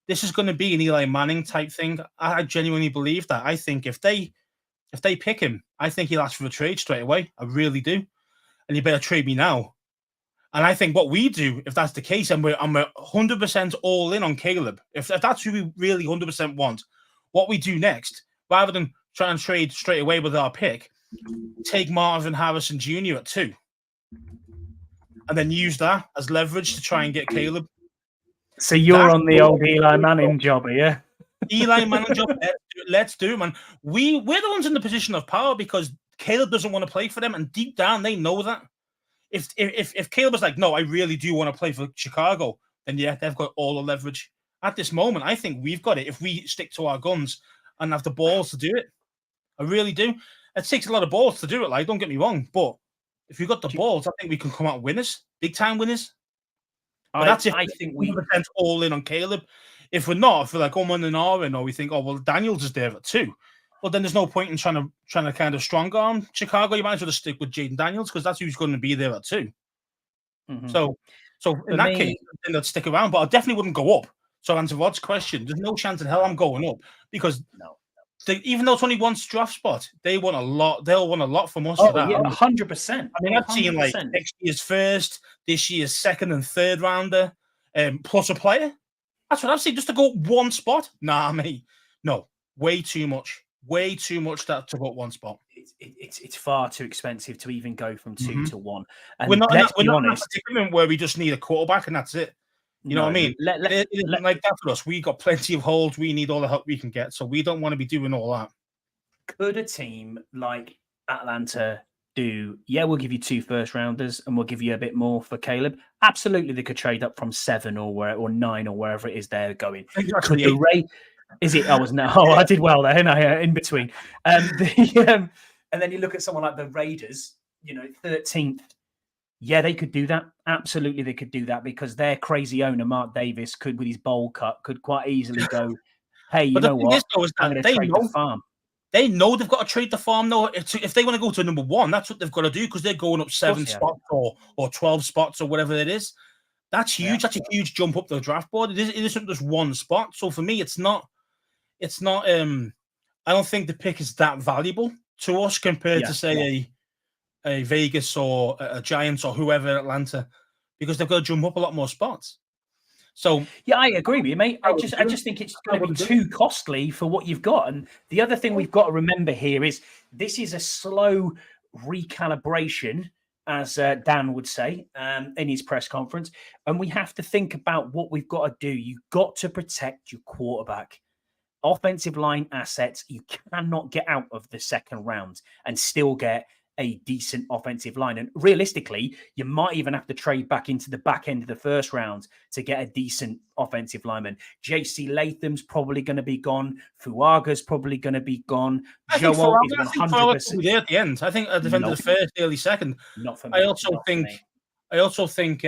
this is going to be an Eli Manning type thing. I genuinely believe that. I think if they pick him, I think he'll ask for a trade straight away. I really do. And you better trade me now. And I think what we do, if that's the case, and we're 100% all in on Caleb, if that's who we really 100% want, what we do next, rather than try and trade straight away with our pick, take Marvin Harrison Jr. at 2, and then use that as leverage to try and get Caleb. So you're on the old Eli Manning job, yeah? Eli Manning job. Let's do it, man. We're the ones in the position of power because Caleb doesn't want to play for them, and deep down they know that. If Caleb was like, no, I really do want to play for Chicago, then yeah, they've got all the leverage. At this moment, I think we've got it if we stick to our guns and have the balls to do it. I really do. It takes a lot of balls to do it, like, don't get me wrong, but if we've got the balls, I think we can come out winners, big time winners. But that's if I think we 100% all in on Caleb. If we're not, if we're like, oh, and R, or we think, oh, well, Daniels is there at 2. Well, then there's no point in trying to kind of strong arm Chicago. You might as well just stick with Jaden Daniels because that's who's going to be there at 2. Mm-hmm. So in that case, then they'd stick around. But I definitely wouldn't go up. So answer Rod's question, there's no chance in hell I'm going up because even though it's only one draft spot, they want a lot. They'll want a lot from us. Oh, for that. Yeah, 100%. I mean, I've seen like next year's first, this year's second and third rounder, plus a player. That's what I've seen. Just to go one spot, nah, mate. No, way too much. Way too much that to go one spot. It's far too expensive to even go from 2 to 1. And we're not let's be in honest, a predicament where we just need a quarterback and that's it. You know what I mean? It isn't like that for us. We got plenty of holes. We need all the help we can get. So we don't want to be doing all that. Could a team like Atlanta do, yeah, we'll give you 2 first rounders and we'll give you a bit more for Caleb? Absolutely, they could trade up from 7 or 9 or wherever it is they're going. Could the Ray... Is it? I was no. Oh, I did well there, and I in between. And then you look at someone like the Raiders, 13th. Yeah, they could do that. Absolutely, they could do that because their crazy owner, Mark Davis, could, with his bowl cut, could quite easily go, "Hey, you know what? I'm going to trade the farm." They know they've got to trade the farm. Though, if they want to go to number 1, that's what they've got to do because they're going up 7 spots or 12 spots or whatever it is. That's huge. Yeah. That's a huge jump up the draft board. It isn't just one spot. So for me, it's not. I don't think the pick is that valuable to us compared to say a Vegas or a Giants or whoever in Atlanta, because they've got to jump up a lot more spots. So yeah, I agree with you, mate. I just think it's going to be too costly for what you've got. And the other thing we've got to remember here is this is a slow recalibration, as Dan would say in his press conference, and we have to think about what we've got to do. You've got to protect your quarterback. Offensive line assets, you cannot get out of the second round and still get a decent offensive line. And realistically, you might even have to trade back into the back end of the first round to get a decent offensive lineman. JC Latham's probably going to be gone. Fuaga's probably going to be gone. Joel is 100% there at the end. I think at the end of the first, early second. Not for me. I also think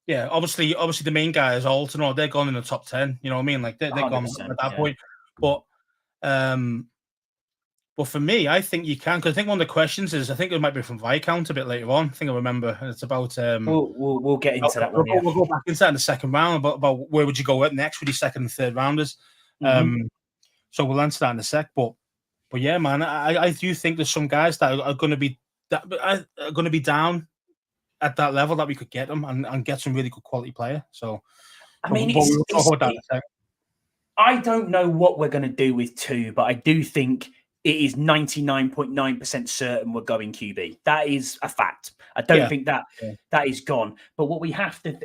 yeah, obviously the main guy is Alton, or they're gone in the top 10. You know what I mean? Like they're gone at that point. But for me, I think you can, because I think one of the questions is, I think it might be from Viscount a bit later on. I think I remember, and it's about we'll get into that one. We'll go back into that in the second round about where would you go next with your second and third rounders. So we'll answer that in a sec. But yeah, man, I do think there's some guys that are going to be down at that level that we could get them and get some really good quality player. So, I mean, I don't know what we're going to do with 2, but I do think it is 99.9% certain we're going QB. That is a fact. I don't think that is gone. But what we have to,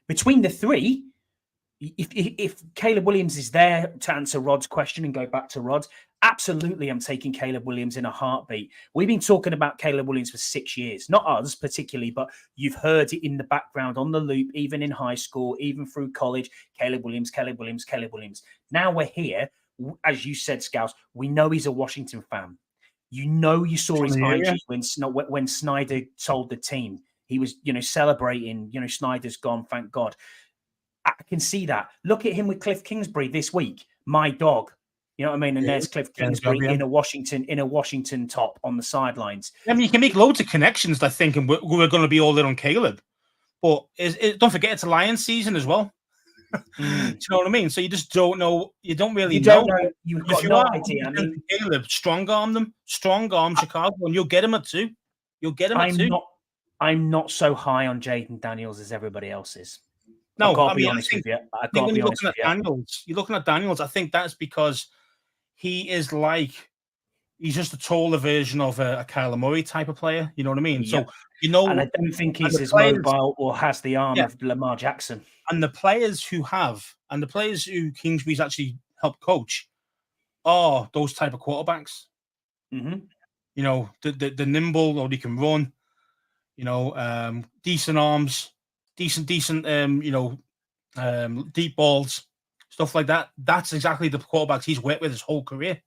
between the 3, if Caleb Williams is there to answer Rod's question and go back to Rod, absolutely, I'm taking Caleb Williams in a heartbeat. We've been talking about Caleb Williams for 6 years, not us particularly, but you've heard it in the background on the loop, even in high school, even through college. Caleb Williams, Caleb Williams, Caleb Williams. Now we're here. As you said, Scouts, we know he's a Washington fan. You saw his From the area. IG when Snyder told the team. He was, celebrating, Snyder's gone, thank God. I can see that. Look at him with Cliff Kingsbury this week. My dog. You know what I mean? And there's Cliff Kingsbury in a Washington top on the sidelines. I mean, you can make loads of connections, I think, and we're going to be all in on Caleb. But don't forget, it's a Lions season as well. Do you know what I mean? So you just don't know. You don't really know. You've got no idea. I mean, Caleb, strong arm Chicago, and you'll get him at 2. You'll get him at 2. I'm not so high on Jaden Daniels as everybody else is. No, I've got to be honest with you. I think when you're looking at Daniels, I think that's because he's just a taller version of a Kyler Murray type of player. You know what I mean? Yeah. So, and I don't think he's as mobile or has the arm of Lamar Jackson. And the players who Kingsbury's actually helped coach are those type of quarterbacks. Mm-hmm. The nimble, or he can run. Decent arms, decent, deep balls, stuff like that. That's exactly the quarterbacks he's worked with his whole career.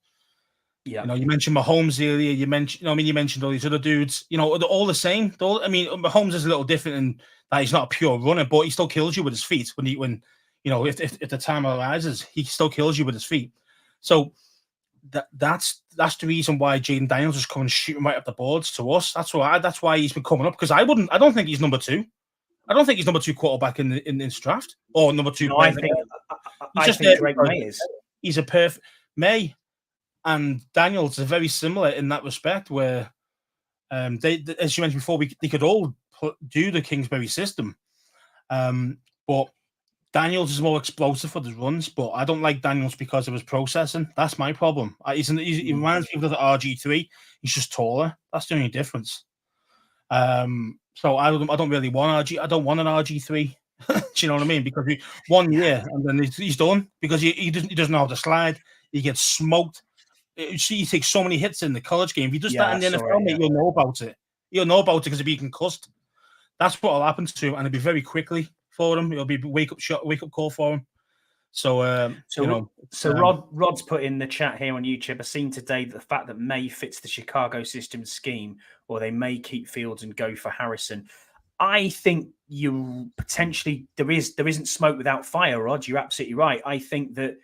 Yeah. You mentioned Mahomes earlier. You mentioned all these other dudes. They're all the same. Mahomes is a little different in that he's not a pure runner, but he still kills you with his feet. If the time arises, he still kills you with his feet. So that's the reason why Jaden Daniels is coming shooting right up the boards to us. That's why he's been coming up, because I don't think he's number 2. I don't think he's number 2 quarterback in this draft, or number 2. No, I think Drake May is. He's a perfect May. And Daniels are very similar in that respect, where they, as you mentioned before, they could all do the Kingsbury system. But Daniels is more explosive for his runs, but I don't like Daniels because of his processing. That's my problem. He reminds me of the RG3. He's just taller. That's the only difference. So I don't really want RG. I don't want an RG3. Do you know what I mean? Because 1 year and then he's done, because he doesn't know how to slide. He gets smoked. He takes so many hits in the college game. If he does that in the NFL, mate, you'll know about it. You'll know about it because he'll be concussed. That's what will happen to him, and it'll be very quickly for him. It'll be a wake up call for him. So, Rod's put in the chat here on YouTube. I've seen today that the fact that May fits the Chicago system scheme, or they may keep Fields and go for Harrison. I think you potentially there isn't smoke without fire, Rod. You're absolutely right. I think that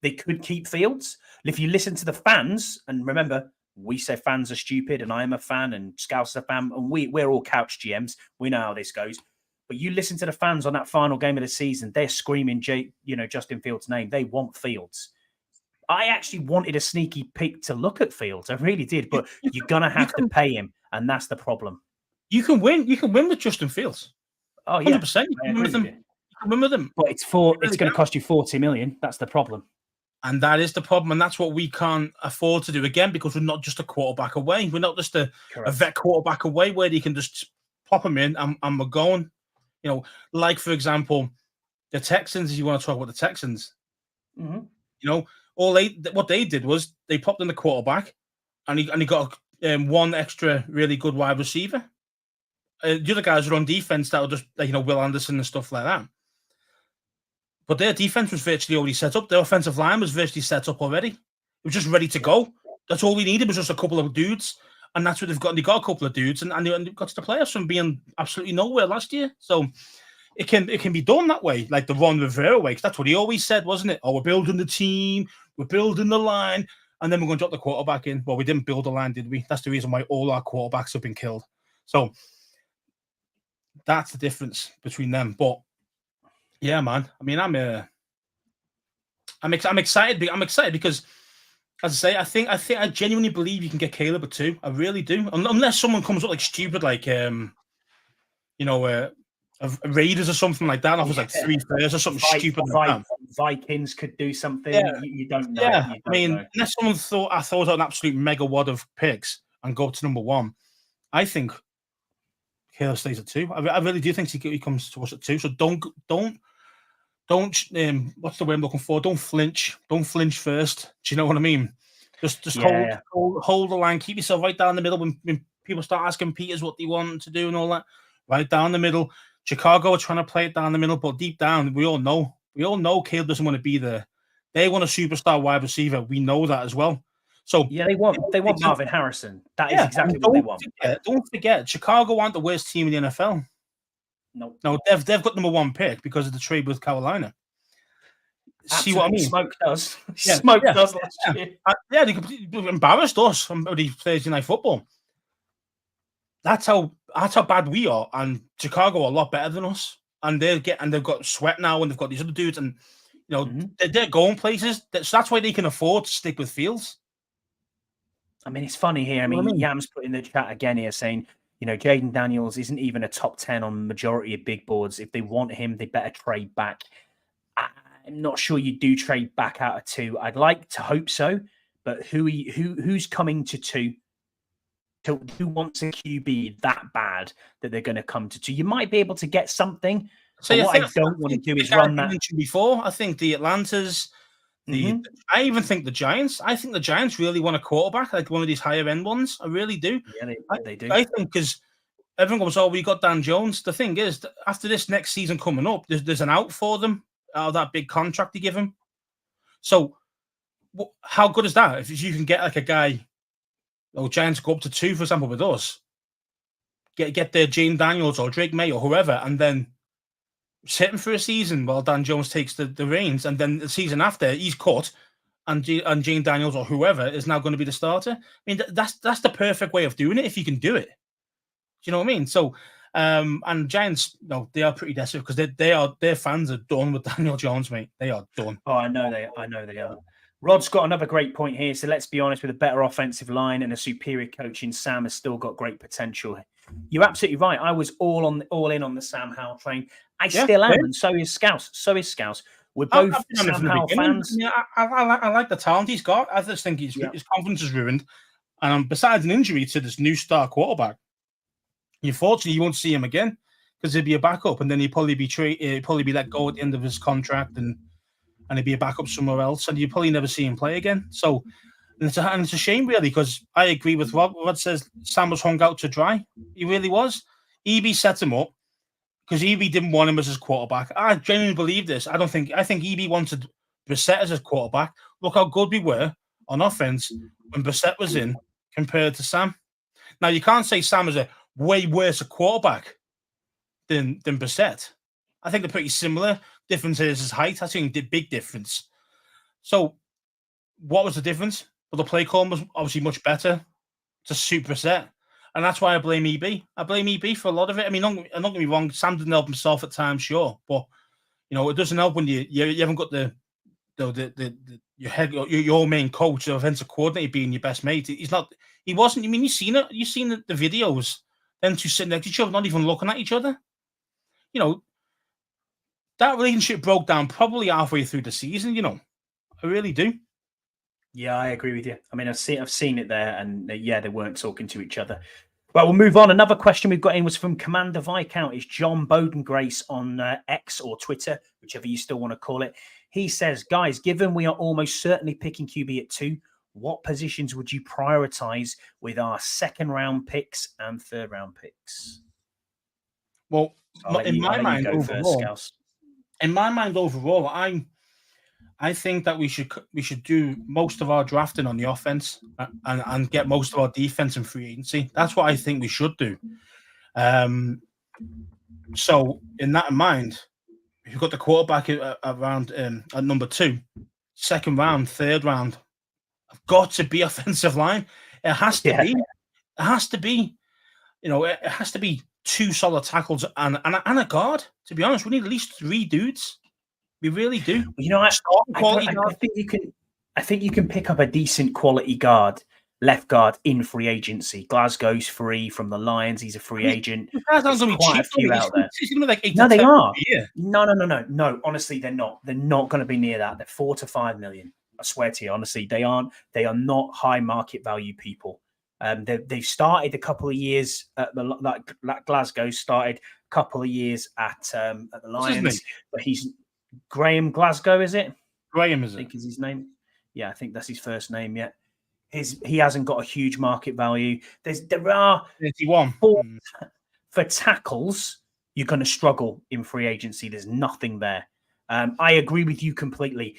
they could keep Fields. If you listen to the fans, and remember, we say fans are stupid, and I am a fan, and Scouse is a fan, and we're all couch GMs. We know how this goes. But you listen to the fans on that final game of the season, they're screaming, Justin Fields' name. They want Fields. I actually wanted a sneaky peek to look at Fields. I really did, but you're gonna have to pay him, and that's the problem. You can win. You can win with Justin Fields. Oh yeah, 100%. You can win with them. You can win with them. But it's going to cost you $40 million. That's the problem. And that is the problem, and that's what we can't afford to do again, because we're not just a quarterback away. We're not just a vet quarterback away where you can just pop them in and we're going. Like, for example, the Texans, if you want to talk about the Texans, what they did was they popped in the quarterback and he got one extra really good wide receiver. The other guys are on defense that were just, Will Anderson and stuff like that. But their defense was virtually already set up. Their offensive line was virtually set up already. It was just ready to go. That's all we needed, was just a couple of dudes. And that's what they've got. They got a couple of dudes, and they got to the playoffs from being absolutely nowhere last year. So it can be done that way, like the Ron Rivera way. Because that's what he always said, wasn't it? Oh, we're building the team, we're building the line, and then we're going to drop the quarterback in. Well, we didn't build the line, did we? That's the reason why all our quarterbacks have been killed. So that's the difference between them. But yeah, man. I mean, I'm excited. I'm excited because, as I say, I genuinely believe you can get Caleb at 2. I really do, unless someone comes up like stupid, like Raiders or something like that. Offers like 3 firsts or something stupid like that. Vikings could do something. Yeah. You don't know. Yeah, unless someone thought out an absolute mega wad of picks and go to number 1, I think Caleb stays at 2. I really do think he comes to us at 2. So don't. What's the word I'm looking for? Don't flinch. Don't flinch first. Do you know what I mean? Just hold the line. Keep yourself right down the middle when people start asking Peters what they want to do and all that. Right down the middle. Chicago are trying to play it down the middle, but deep down, we all know Caleb doesn't want to be there. They want a superstar wide receiver. We know that as well. So yeah, they want Marvin Harrison. That is yeah, exactly and what they want. don't forget, Chicago aren't the worst team in the NFL. No, No, they've got number 1 pick because of the trade with Carolina. See what I mean? Smoked us. Yeah, Smoked yeah, us last yeah. year. Yeah, they completely embarrassed us on the Thursday Night Football. That's how bad we are, and Chicago are a lot better than us. And they've got Sweat now, and they've got these other dudes, and they're going places. So that's why they can afford to stick with Fields. I mean, it's funny here. I You know mean, what I mean? Yam's put in the chat again here saying, Jaden Daniels isn't even a top 10 on majority of big boards. If they want him, they better trade back. I'm not sure you do trade back out of 2. I'd like to hope so, but who's coming to 2? Who wants a QB that bad that they're going to come to 2? You might be able to get something. So what I don't want to do is run that. Before, I think the Atlantas, I even think the Giants. I think the Giants really want a quarterback, like one of these higher end ones. I really do. Yeah, they do. I think because everyone goes, "Oh, we got Dan Jones." The thing is, after this next season coming up, there's an out for them out of that big contract they give him. So, how good is that? If you can get like a guy, Giants go up to 2, for example, with us, get their Jane Daniels or Drake May or whoever, and then sit him for a season while Dan Jones takes the reins, and then the season after he's cut, and Jane Daniels or whoever is now going to be the starter. I mean, that's the perfect way of doing it if you can do it. Do you know what I mean? So, and Giants, they are pretty desperate because their fans are done with Daniel Jones, mate. They are done. Oh, I know they are. Rod's got another great point here. So let's be honest, with a better offensive line and a superior coach in Sam has still got great potential. You're absolutely right. I was all in on the Sam Howell train. I still am, and so is Scouse. We're both Sam Howell fans. Yeah, I like the talent he's got. I just think his confidence is ruined. And besides an injury to this new star quarterback, unfortunately, you won't see him again because he'll be a backup, and then he'll probably be let go at the end of his contract, and he'd be a backup somewhere else, and you probably never see him play again. So, and it's a shame, really, because I agree with Rod. Rod says Sam was hung out to dry. He really was. EB set him up because EB didn't want him as his quarterback. I genuinely believe this. I think EB wanted Brissett as his quarterback. Look how good we were on offense when Brissett was in compared to Sam. Now, you can't say Sam is a way worse a quarterback than Brissett. I think they're pretty similar. Difference is his height. I think the big difference. So, what was the difference? Well, the play call was obviously much better to suit Brissett, and that's why I blame EB. I blame EB for a lot of it. I mean, I'm not going to be wrong. Sam didn't help himself at times, sure, but it doesn't help when you haven't got your head, your main coach, the offensive coordinator being your best mate. He's not. He wasn't. I mean, you've seen it. You've seen the videos. Them two sitting next to each other, not even looking at each other. That relationship broke down probably halfway through the season. I really do. Yeah, I agree with you. I mean, I've seen it there, and they weren't talking to each other. Well, we'll move on. Another question we've got in was from Commander Viscount. It's John Bodengrace on X or Twitter, whichever you still want to call it. He says, guys, given we are almost certainly picking QB at 2, what positions would you prioritize with our second-round picks and third-round picks? Well, in my mind overall, I think that we should do most of our drafting on the offense and get most of our defense in free agency. That's what I think we should do. So, in that in mind, if you've got the quarterback around at number 2, second round, third round, I've got to be offensive line. It has to be. It has to be. It has to be 2 solid tackles and a guard. To be honest, we need at least 3 dudes. We really do. I think you can pick up a decent quality left guard in free agency. Glasgow's free from the Lions. He's a free agent. There's quite a few out there. No, they are. No. Honestly, they're not. They're not going to be near that. They're 4 to 5 million. I swear to you, honestly, they aren't. They are not high market value people. They've started a couple of years at Glasgow started a couple of years at the Lions, but he's Graham Glasgow, is it? Graham, is it? I think is his name. Yeah, I think that's his first name yet. He hasn't got a huge market value. There are 31 for tackles. You're going to struggle in free agency. There's nothing there. I agree with you completely.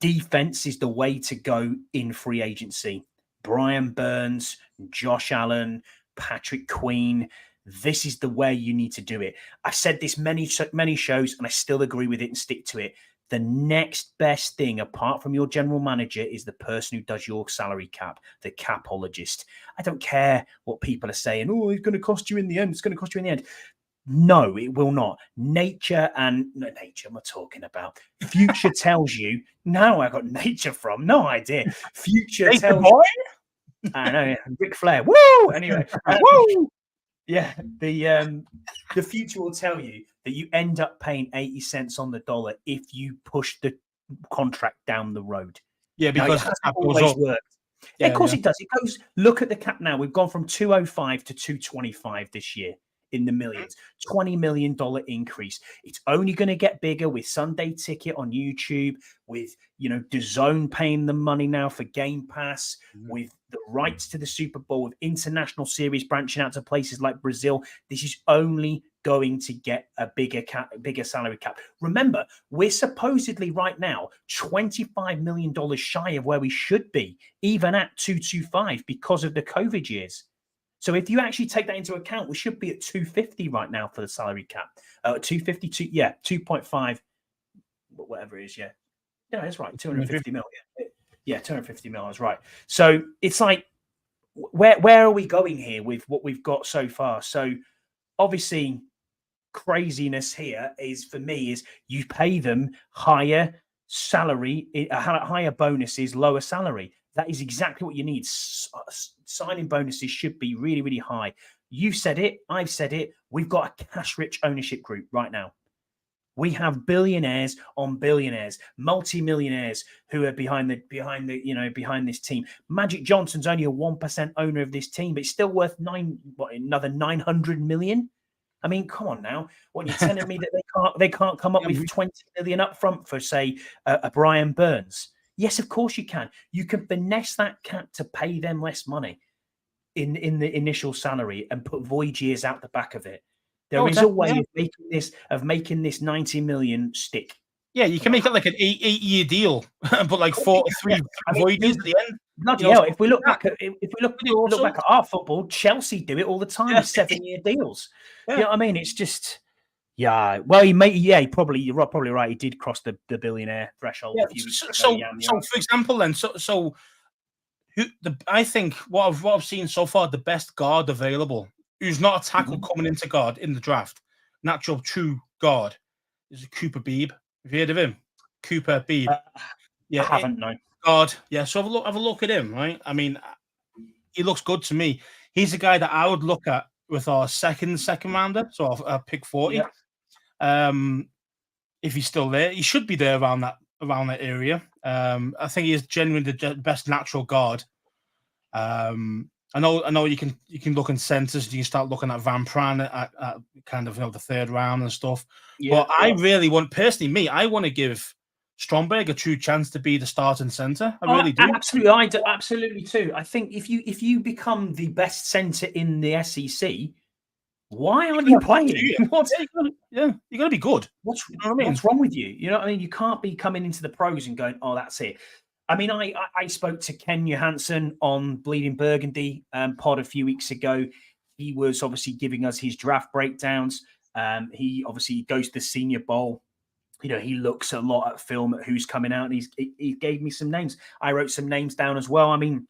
Defense is the way to go in free agency. Brian Burns, Josh Allen, Patrick Queen. This is the way you need to do it. I've said this many shows, and I still agree with it and stick to it. The next best thing, apart from your general manager, is the person who does your salary cap, the capologist. I don't care what people are saying. Oh, it's going to cost you in the end. It's going to cost you in the end. No, it will not. Nature am I talking about? Future tells you. No, I got nature from. No idea. Future tells you. I know. Ric Flair. Woo! Anyway. Woo! Yeah. The future will tell you that you end up paying 80 cents on the dollar if you push the contract down the road. Yeah, because it always works. Yeah, of course it does. It goes. Look at the cap now. We've gone from 205 to 225 this year. In the millions, $20 million increase. It's only going to get bigger with Sunday Ticket on YouTube, with DAZN paying the money now for Game Pass, with the rights to the Super Bowl, with international series branching out to places like Brazil. This is only going to get a bigger salary cap. Remember, we're supposedly right now $25 million shy of where we should be, even at 225 because of the COVID years. So if you actually take that into account, we should be at 250 right now for the salary cap. 252, 2.5, whatever it is. Yeah, that's right. 250 million. Yeah, 250 million is right. So it's like, where are we going here with what we've got so far? So obviously, craziness here is for me is you pay them higher salary, higher bonuses, lower salary. That is exactly what you need. Signing bonuses should be really, really high. You've said it. I've said it. We've got a cash-rich ownership group right now. We have billionaires on billionaires, multi-millionaires who are behind this team. Magic Johnson's only a 1% owner of this team, but it's still worth another 900 million. I mean, come on now. What you're telling me that they can't come up with 20 million up front for, say, a Brian Burns? Yes, of course you can. You can finesse that cap to pay them less money in the initial salary and put void years out the back of it. There is a way of making this 90 million stick. Yeah, you can make it like an 8-year deal, but like 3 void years at the end. Bloody hell! If we look back at our football, Chelsea do it all the time with 7-year deals. Yeah. You know what I mean? It's just. Yeah, well, you're probably right. He did cross the billionaire threshold. Yeah. So, for example, then, I think what I've seen so far, the best guard available, who's not a tackle coming into guard in the draft, natural true guard, is Cooper Beebe. Have you heard of him? Cooper Beebe. I haven't, no. Guard. Yeah, so have a look at him, right? I mean, he looks good to me. He's a guy that I would look at with our second rounder, so our pick 40. Yeah. If he's still there, he should be there around that area. I think he is genuinely the best natural guard. I know you can look in centers. You can start looking at Van Pran at kind of the third round and stuff. Yeah, but I really want to give Stromberg a true chance to be the starting center. I really do. Absolutely, I do, absolutely too. I think if you become the best center in the SEC. Why aren't you playing? You got to be good. What's wrong with you? You know what I mean? You can't be coming into the pros and going, "Oh, that's it." I mean, I spoke to Ken Johansson on Bleeding Burgundy pod a few weeks ago. He was obviously giving us his draft breakdowns. He obviously goes to the Senior Bowl. He looks a lot at film at who's coming out, and he gave me some names. I wrote some names down as well. I mean,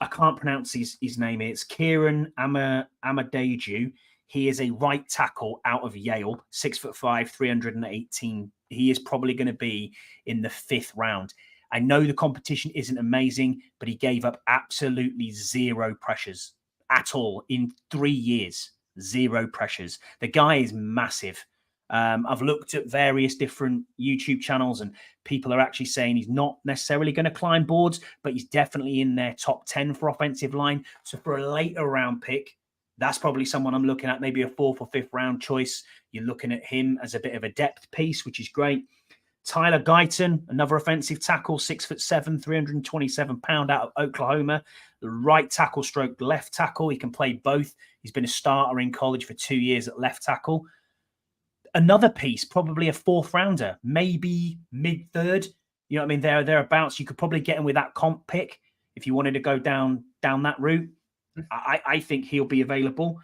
I can't pronounce his name. It's Kieran Amadeju. He is a right tackle out of Yale, 6'5", 318. He is probably going to be in the 5th round. I know the competition isn't amazing, but he gave up absolutely zero pressures at all in 3 years. Zero pressures. The guy is massive. I've looked at various different YouTube channels, and people are actually saying he's not necessarily going to climb boards, but he's definitely in their top 10 for offensive line. So for a later round pick, that's probably someone I'm looking at, maybe a 4th or 5th round choice. You're looking at him as a bit of a depth piece, which is great. Tyler Guyton, another offensive tackle, 6'7", 327 pound out of Oklahoma. The right tackle stroke left tackle. He can play both. He's been a starter in college for 2 years at left tackle. Another piece, probably a 4th rounder, maybe mid-3rd. You know what I mean? Thereabouts. You could probably get him with that comp pick. if you wanted to go down that route, I think he'll be available.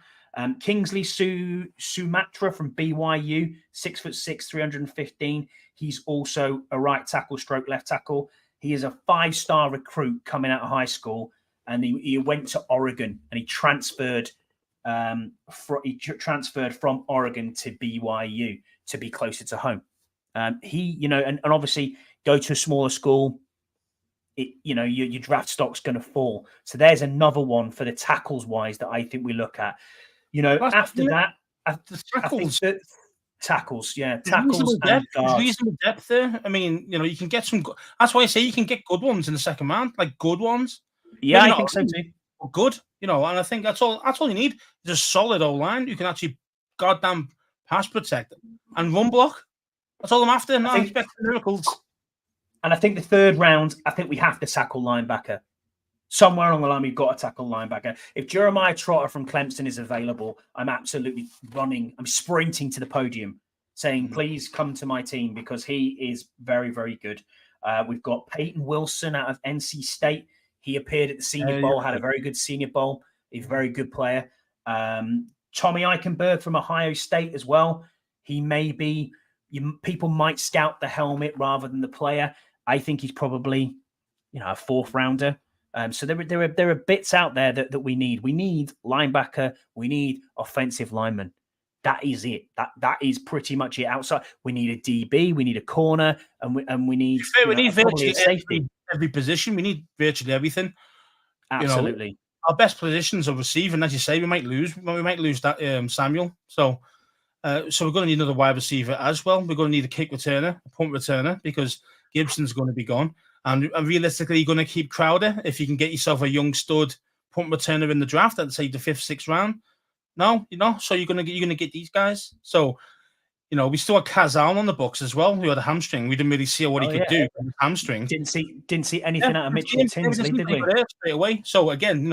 Kingsley Sumatra from BYU, 6'6", 315. He's also a right tackle, stroke left tackle. He is a 5-star recruit coming out of high school, and he went to Oregon and he transferred. Transferred from Oregon to BYU to be closer to home. He, and obviously go to a smaller school. Your draft stock's going to fall. So there's another one for the tackles wise that I think we look at. After tackles, tackles and guards. Reasonable depth there. I mean, you can get some. That's why I say you can get good ones in the second round, like good ones. Yeah, I think so too. Good, and I think that's all you need is a solid O-line. You can actually goddamn pass protect and run block. That's all I'm after. Not expecting miracles. And I think the third round, I think we have to tackle linebacker. Somewhere along the line, we've got to tackle linebacker. If Jeremiah Trotter from Clemson is available, I'm absolutely running. I'm sprinting to the podium saying, please come to my team because he is very, very good. We've got Peyton Wilson out of NC State. He appeared at the Senior Bowl, had a very good Senior Bowl. He's a very good player. Tommy Eichenberg from Ohio State as well. He may be, people might scout the helmet rather than the player. I think he's probably, a 4th rounder. So there are bits out there that we need. We need linebacker. We need offensive lineman. That is it. That is pretty much it. Outside, we need a DB. We need a corner, and we need virtually a safety. Every position. We need virtually everything. Absolutely. Our best positions are receiving, as you say. We might lose that Samuel. So we're going to need another wide receiver as well. We're going to need a kick returner, a punt returner, because Gibson's going to be gone. And realistically, you're going to keep Crowder if you can get yourself a young stud punt returner in the draft at say the 5th, 6th round. No, so you're going to get these guys. So. We still had Kazal on the books as well, who had a hamstring. We didn't really see what he could do with his hamstring. Didn't see anything out of Mitchell Tinsley, did we? Straight away. So again,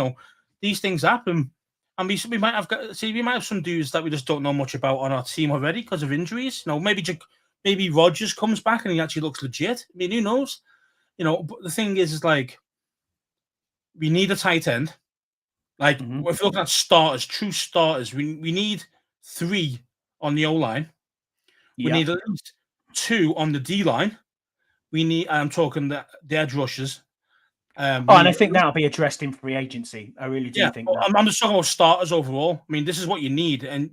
these things happen, and we might have some dudes that we just don't know much about on our team already because of injuries. Maybe Rodgers comes back and he actually looks legit. I mean, who knows? But the thing is like we need a tight end. Like if you're looking at starters, true starters, we need 3 on the O line. We need at least 2 on the D line. I'm talking the edge rushers. And I think that'll be addressed in free agency. I really do think that. I'm just talking about starters overall. I mean, this is what you need. And,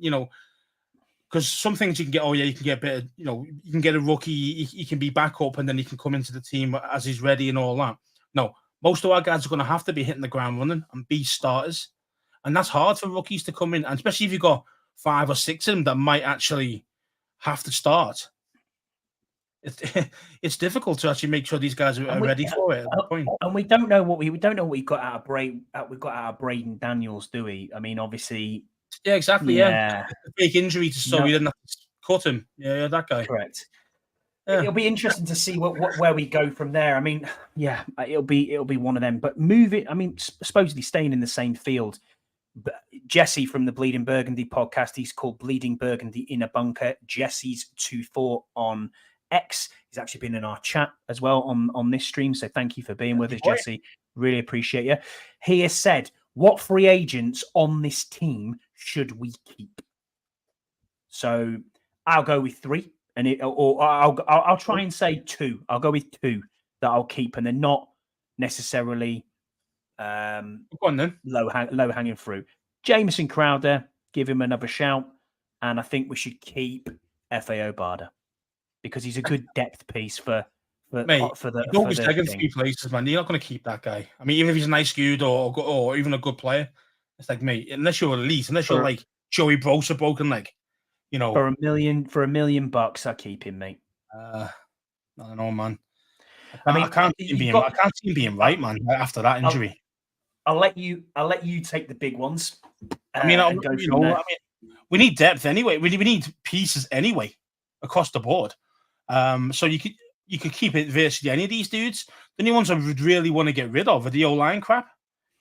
because some things you can get, you can get a bit of, you can get a rookie, he can be back up and then he can come into the team as he's ready and all that. No, most of our guys are going to have to be hitting the ground running and be starters. And that's hard for rookies to come in, and especially if you've got 5 or 6 of them that might actually have to start. It's difficult to actually make sure these guys are ready for it at that point. And we don't know what we got out of Braden Daniels, do we? I mean, obviously, yeah, exactly. Yeah, a big injury so we didn't have to cut him. Yeah, that guy. Correct. Yeah. It'll be interesting to see where we go from there. I mean, yeah, it'll be one of them. But supposedly staying in the same field. But Jesse from the Bleeding Burgundy podcast, he's called Bleeding Burgundy in a Bunker. Jesse's 24 on X. He's actually been in our chat as well on this stream. So thank you for being with us, Jesse. Really appreciate you. He has said, what free agents on this team should we keep? So I'll go with 3, or I'll try and say 2. I'll go with 2 that I'll keep, and they're not necessarily low hanging fruit. Jamison Crowder, give him another shout, and I think we should keep FAO Bada because he's a good depth piece for the. Don't be taking 3 places, man. You're not going to keep that guy. I mean, even if he's a nice dude or even a good player, it's like, mate, unless you're elite, unless you're like Joey Bosa broken leg, for $1 million, I keep him, mate. I don't know, man. I can't see him being right, man. After that injury. I'll let you take the big ones. We need depth anyway. We need pieces anyway across the board. So you could keep it virtually any of these dudes. The only ones I would really want to get rid of are the O-line crap.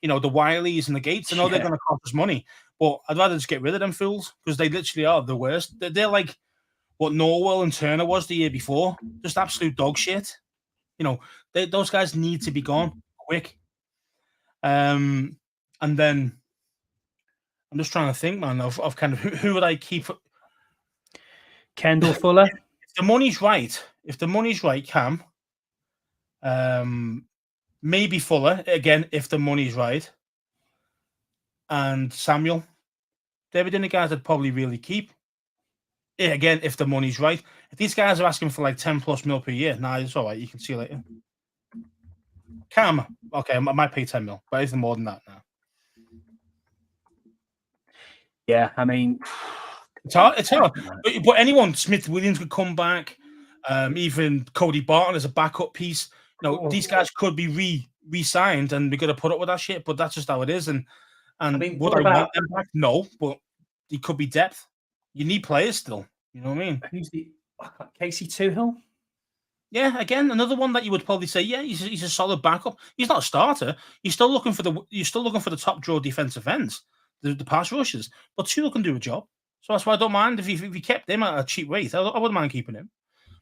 The Wileys and the Gates. I know they're going to cost us money, but I'd rather just get rid of them fools because they literally are the worst. They're like what Norwell and Turner was the year before. Just absolute dog shit. Those guys need to be gone quick. And then I'm just trying to think, man, of kind of who would I keep? Kendall Fuller. If the money's right, Cam. Maybe Fuller again if the money's right, and Samuel. They're the guys I'd probably really keep. Yeah, again, if the money's right. If these guys are asking for like 10+ mil per year, nah, it's all right. You can see you later. Cam, okay, I might pay 10 mil, but anything more than that now. Yeah, I mean, it's hard. But anyone, Smith Williams could come back. Even Cody Barton as a backup piece. These guys could be re-signed, and we're going to put up with that shit. But that's just how it is. And I mean, would I want them back? No, but it could be depth. You need players still. You know what I mean? Who's the Casey Tuhill? Yeah, again, another one that you would probably say, yeah, he's a solid backup. He's not a starter. You're still looking for the top draw defensive ends, the pass rushers. But Tuhill can do a job, so that's why I don't mind if you kept him at a cheap rate. I wouldn't mind keeping him,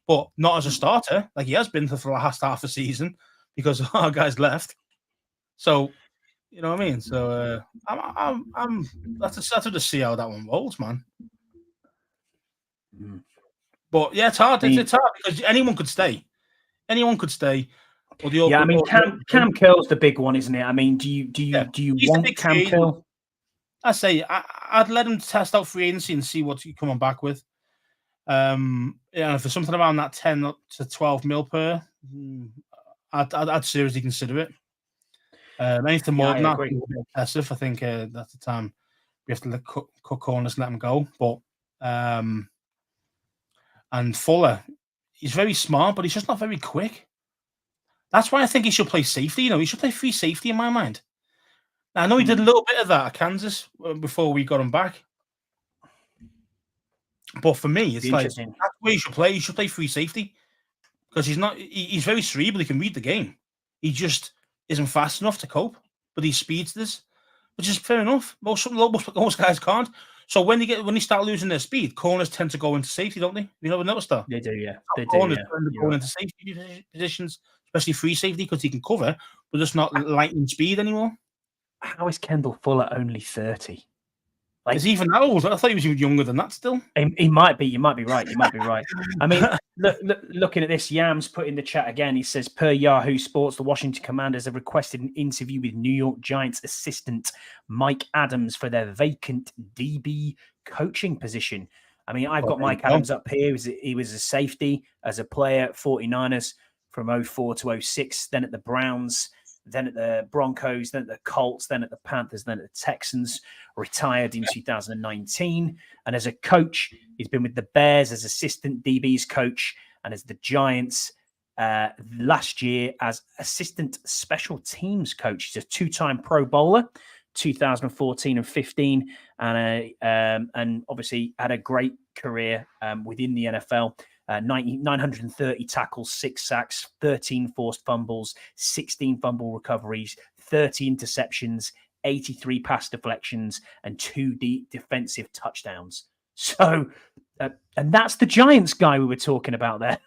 but not as a starter like he has been for the last half a season because our guys left. So, you know what I mean. So I'm that's to see how that one rolls, man. But yeah, it's hard. It's hard because anyone could stay. Yeah, I mean, Cam Curl's the big one, isn't it? I mean, do you want Cam Curl? I say I'd let him test out free agency and see what he's coming back with. If there's something around that 10 to 12 mil per, I'd seriously consider it. Anything more than that would be excessive. I think at the time we have to cut corners and let him go. But and Fuller, he's very smart, but he's just not very quick. That's why I think he should play safety. He should play free safety in my mind. Now, I know he did a little bit of that at Kansas before we got him back. But for me, it's like that's where he should play. He should play free safety because he's very cerebral. He can read the game. He just isn't fast enough to cope. But he's speedsters, which is fair enough. Most guys can't. So when they start losing their speed, corners tend to go into safety, don't they? You never noticed that? They do, yeah. They corners tend to go into safety positions, especially free safety, because he can cover, but just not lightning speed anymore. How is Kendall Fuller only 30? Like, is he even that old? I thought he was even younger than that still. He might be. You might be right. I mean, looking at this, Yams put in the chat again. He says, per Yahoo Sports, the Washington Commanders have requested an interview with New York Giants assistant Mike Adams for their vacant DB coaching position. I mean, I've got Mike Adams up here. He was a safety as a player at 49ers from 04 to 06, then at the Browns, then at the Broncos, then at the Colts, then at the Panthers, then at the Texans, retired in 2019. And as a coach, he's been with the Bears as assistant DBs coach and as the Giants last year as assistant special teams coach. He's a two-time Pro Bowler, 2014 and 15, and obviously had a great career within the NFL. 930 tackles, 6 sacks, 13 forced fumbles, 16 fumble recoveries, 30 interceptions, 83 pass deflections, and 2 defensive touchdowns. So, and that's the Giants guy we were talking about there.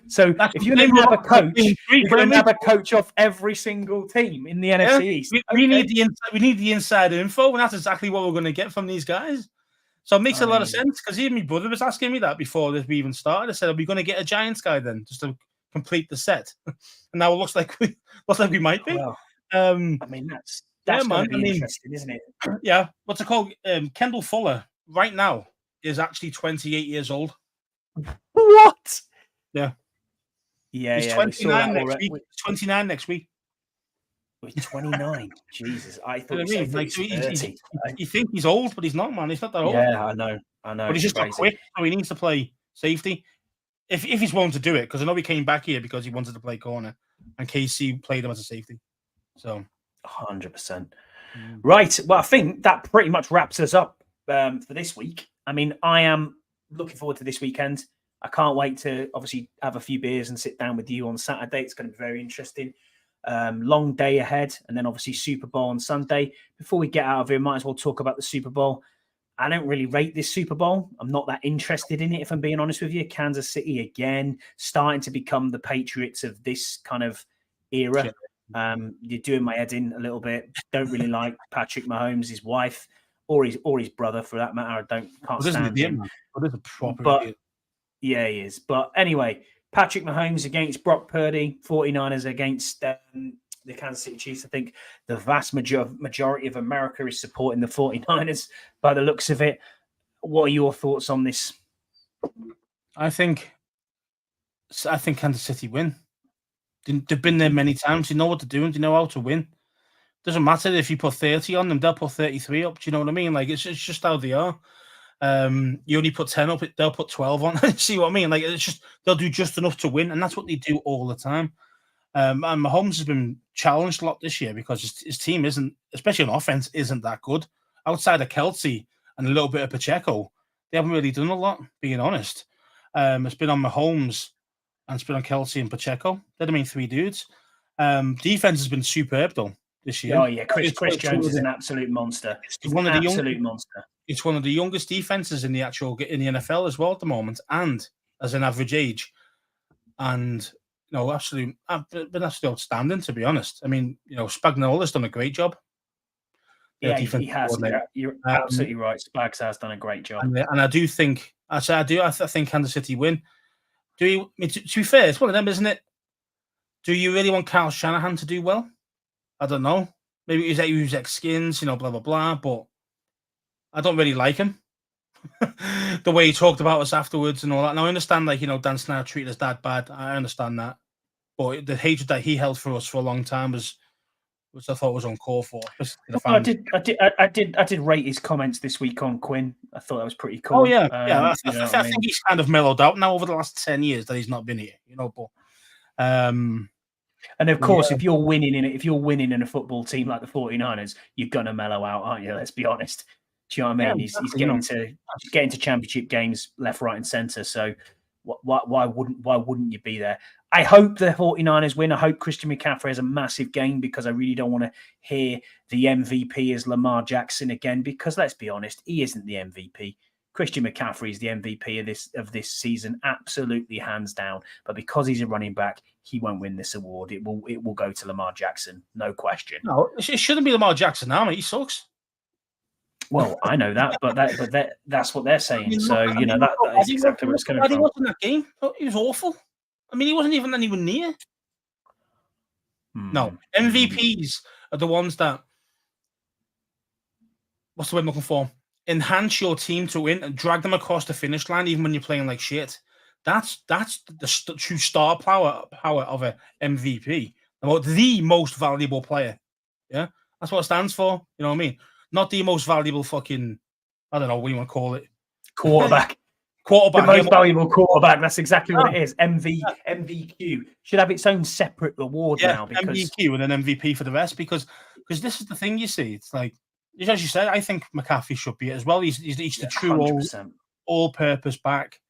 So if you're going to have a coach, you're going to have a coach off every single team in the NFC East. We need the inside info, and that's exactly what we're going to get from these guys. So it makes a lot of sense because even my brother was asking me that before we even started. I said, "Are we going to get a Giants guy then, just to complete the set?" And now it looks like we might be. Well, I mean, that's interesting, isn't it? Yeah. What's it called? Kendall Fuller right now is actually 28 years old. What? Yeah. Yeah. He's 29 next week. 29 next week. He's 29. Jesus, I thought you think he's old, but he's not, man. He's not that old. Yeah, I know. But he's just not quick, so he needs to play safety. If he's willing to do it, because I know he came back here because he wanted to play corner, and KC played him as a safety. So 100%. Right. Well, I think that pretty much wraps us up for this week. I mean, I am looking forward to this weekend. I can't wait to obviously have a few beers and sit down with you on Saturday. It's going to be very interesting. Long day ahead, and then obviously Super Bowl on Sunday. Before we get out of here, might as well talk about the Super Bowl. I don't really rate this Super Bowl. I'm not that interested in it, if I'm being honest with you. Kansas City again, starting to become the Patriots of this kind of era. You're doing my head in a little bit. Don't really like Patrick Mahomes, his wife, or his brother for that matter. I can't stand him. What is a proper But idiot? yeah, he is. But anyway, Patrick Mahomes against Brock Purdy, 49ers against the Kansas City Chiefs. I think the vast majority of America is supporting the 49ers by the looks of it. What are your thoughts on this? I think Kansas City win. They've been there many times. They know what they're doing. They know how to win. Doesn't matter if you put 30 on them; they'll put 33 up. Do you know what I mean? Like it's just how they are. You only put 10 up; they'll put 12 on. See what I mean? Like it's just they'll do just enough to win, and that's what they do all the time. And Mahomes has been challenged a lot this year because his team isn't, especially on offense, isn't that good. Outside of Kelsey and a little bit of Pacheco, they haven't really done a lot. Being honest, it's been on Mahomes and it's been on Kelsey and Pacheco. They're the main three dudes. Defense has been superb though this year. Oh yeah, Chris Jones is an absolute monster. He's one of the absolute monster. It's one of the youngest defenses in the NFL as well at the moment, and as an average age. And absolutely, I've been absolutely outstanding, to be honest. I mean, Spagnuolo's done a great job. Yeah, he has. You're absolutely right. Spags has done a great job. And I do think, I think Kansas City win. To be fair, it's one of them, isn't it? Do you really want Kyle Shanahan to do well? I don't know. Maybe he was ex-Skins, blah, blah, blah, but I don't really like him. The way he talked about us afterwards and all that. Now, I understand, Dan Snyder treated us that bad. I understand that. But the hatred that he held for us for a long time was, which I thought was uncalled for. I did rate his comments this week on Quinn. I thought that was pretty cool. Oh, yeah. I think he's kind of mellowed out now over the last 10 years that he's not been here, but... and of course, if you're winning in a football team like the 49ers, you're gonna mellow out, aren't you? Let's be honest. Do you know what I mean? Yeah, he's getting to championship games left, right, and center. So why wouldn't you be there? I hope the 49ers win. I hope Christian McCaffrey has a massive game because I really don't want to hear the MVP as Lamar Jackson again. Because let's be honest, he isn't the MVP. Christian McCaffrey is the MVP of this season, absolutely hands down. But because he's a running back, he won't win this award. It will go to Lamar Jackson, no question. No, it shouldn't be Lamar Jackson now, mate. He sucks. Well, I know that, but that's what they're saying. That is exactly where it's coming from. He wasn't that game. He was awful. I mean, he wasn't even anywhere near. No, MVPs are the ones that. What's the word I'm looking for? Enhance your team to win and drag them across the finish line, even when you're playing like shit. That's the true star power of a MVP. About the most valuable player. Yeah, that's what it stands for. You know what I mean? Not the most valuable fucking. I don't know what you want to call it. Quarterback. The most valuable quarterback. That's exactly what it is. MVQ should have its own separate award now. Because MVQ and an MVP for the rest. Because this is the thing you see. It's like, as you said, I think McCaffrey should be it as well. He's the true all-purpose back.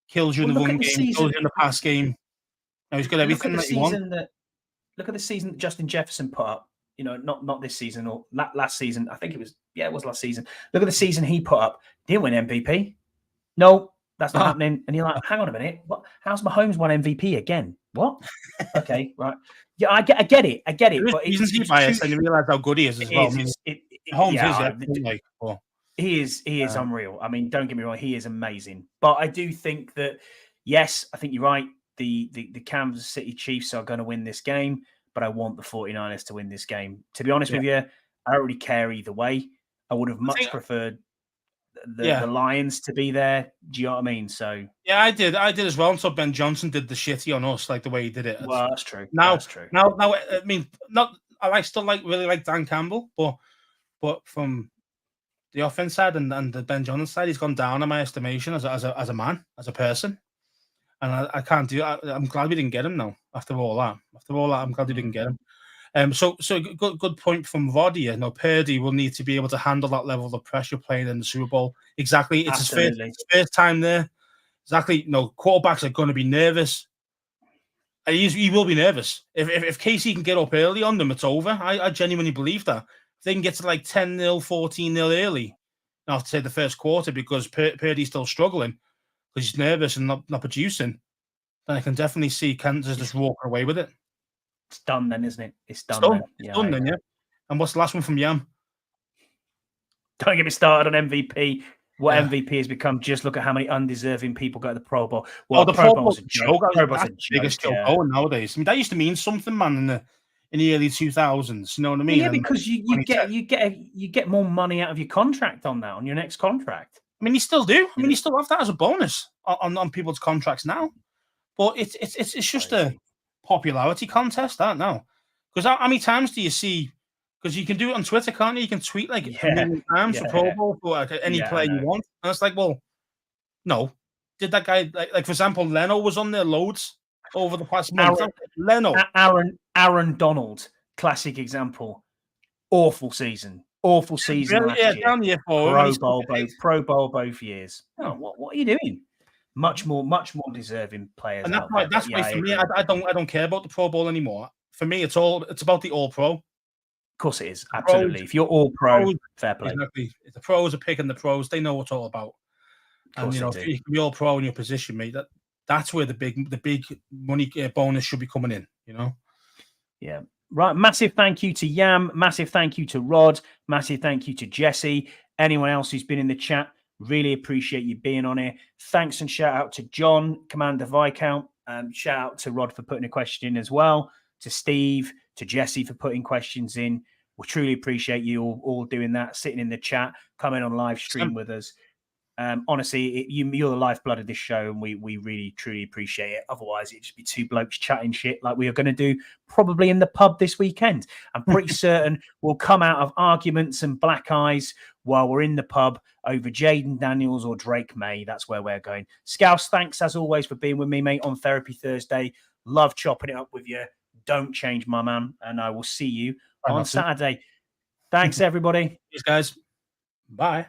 Kills you in the run game, kills you in the pass game. He's got everything that you want. Look at the season that Justin Jefferson put up. Not this season or last season. I think it was last season. Look at the season he put up. Didn't win MVP. No, that's not happening. And you're like, hang on a minute. What? How's Mahomes won MVP again? What? Okay, right. Yeah, I get it. But it's biased, and you realize how good he is as well. Mahomes is. He is unreal. I mean, don't get me wrong, he is amazing. But I do think that, yes, I think you're right. The Kansas City Chiefs are going to win this game, but I want the 49ers to win this game. To be honest with you, I don't really care either way. I would have much preferred the Lions to be there. Do you know what I mean? So I did as well. Until Ben Johnson did the shitty on us, like the way he did it. Well, that's true. Now, I mean, really like Dan Campbell, but from the offense side and the Ben Johnson side, he's gone down in my estimation as a man, as a person. And I can't do it. I'm glad we didn't get him now. After all that, I'm glad we didn't get him. So good point from Voddy. Purdy will need to be able to handle that level of pressure playing in the Super Bowl. Exactly, it's his first time there. Exactly, quarterbacks are going to be nervous. He will be nervous. If KC can get up early on them, it's over. I genuinely believe that. If they can get to like 10-0, 14-0 early, I have to say the first quarter because Purdy's still struggling because he's nervous and not producing, then I can definitely see Kansas just walking away with it. It's done then, isn't it? It's done It's then. done then, yeah. And what's the last one from Yam? Don't get me started on MVP. What Yeah. MVP has become, just look at how many undeserving people go to the Pro Bowl. Well, the Pro Bowl's a joke. joke. Pro Bowl's That's a the biggest joke joke, going nowadays. I mean, that used to mean something, man, in the early 2000s. You know what I mean? Yeah, because you get more money out of your contract on that, on your next contract. I mean, you still do. I mean, you still have that as a bonus on people's contracts now. But it's just a popularity contest, that now. Because how many times do you see? Because you can do it on Twitter, can't you? You can tweet like a million times for Pro Bowl for any player you want. And it's like, well, no. Did that guy like for example, Leno was on there loads over the past month? Aaron Donald, classic example. Awful season last year. Down the year Pro Bowl both years. Oh, what are you doing? Much more deserving players. And that's why for me, I don't care about the Pro Bowl anymore. For me, it's about the All Pro. Of course it is. Absolutely. If you're All Pro, fair play. Exactly. If the pros are picking the pros, they know what it's all about. And if you can be All Pro in your position, mate, that's where the big money bonus should be coming in. Yeah. Right. Massive thank you to Yam. Massive thank you to Rod. Massive thank you to Jesse. Anyone else who's been in the chat, really appreciate you being on here. Thanks and shout out to John, Commander Viscount. Shout out to Rod for putting a question in as well. To Steve, to Jesse for putting questions in. We truly appreciate you all doing that, sitting in the chat, coming on live stream with us. Honestly, you're the lifeblood of this show, and we really, truly appreciate it. Otherwise, it'd just be two blokes chatting shit like we are going to do probably in the pub this weekend. I'm pretty certain we'll come out of arguments and black eyes while we're in the pub over Jaden Daniels or Drake May. That's where we're going. Scouse, thanks as always for being with me, mate, on Therapy Thursday. Love chopping it up with you. Don't change, my man. And I will see you on Saturday. Thanks, everybody. Cheers, guys. Bye.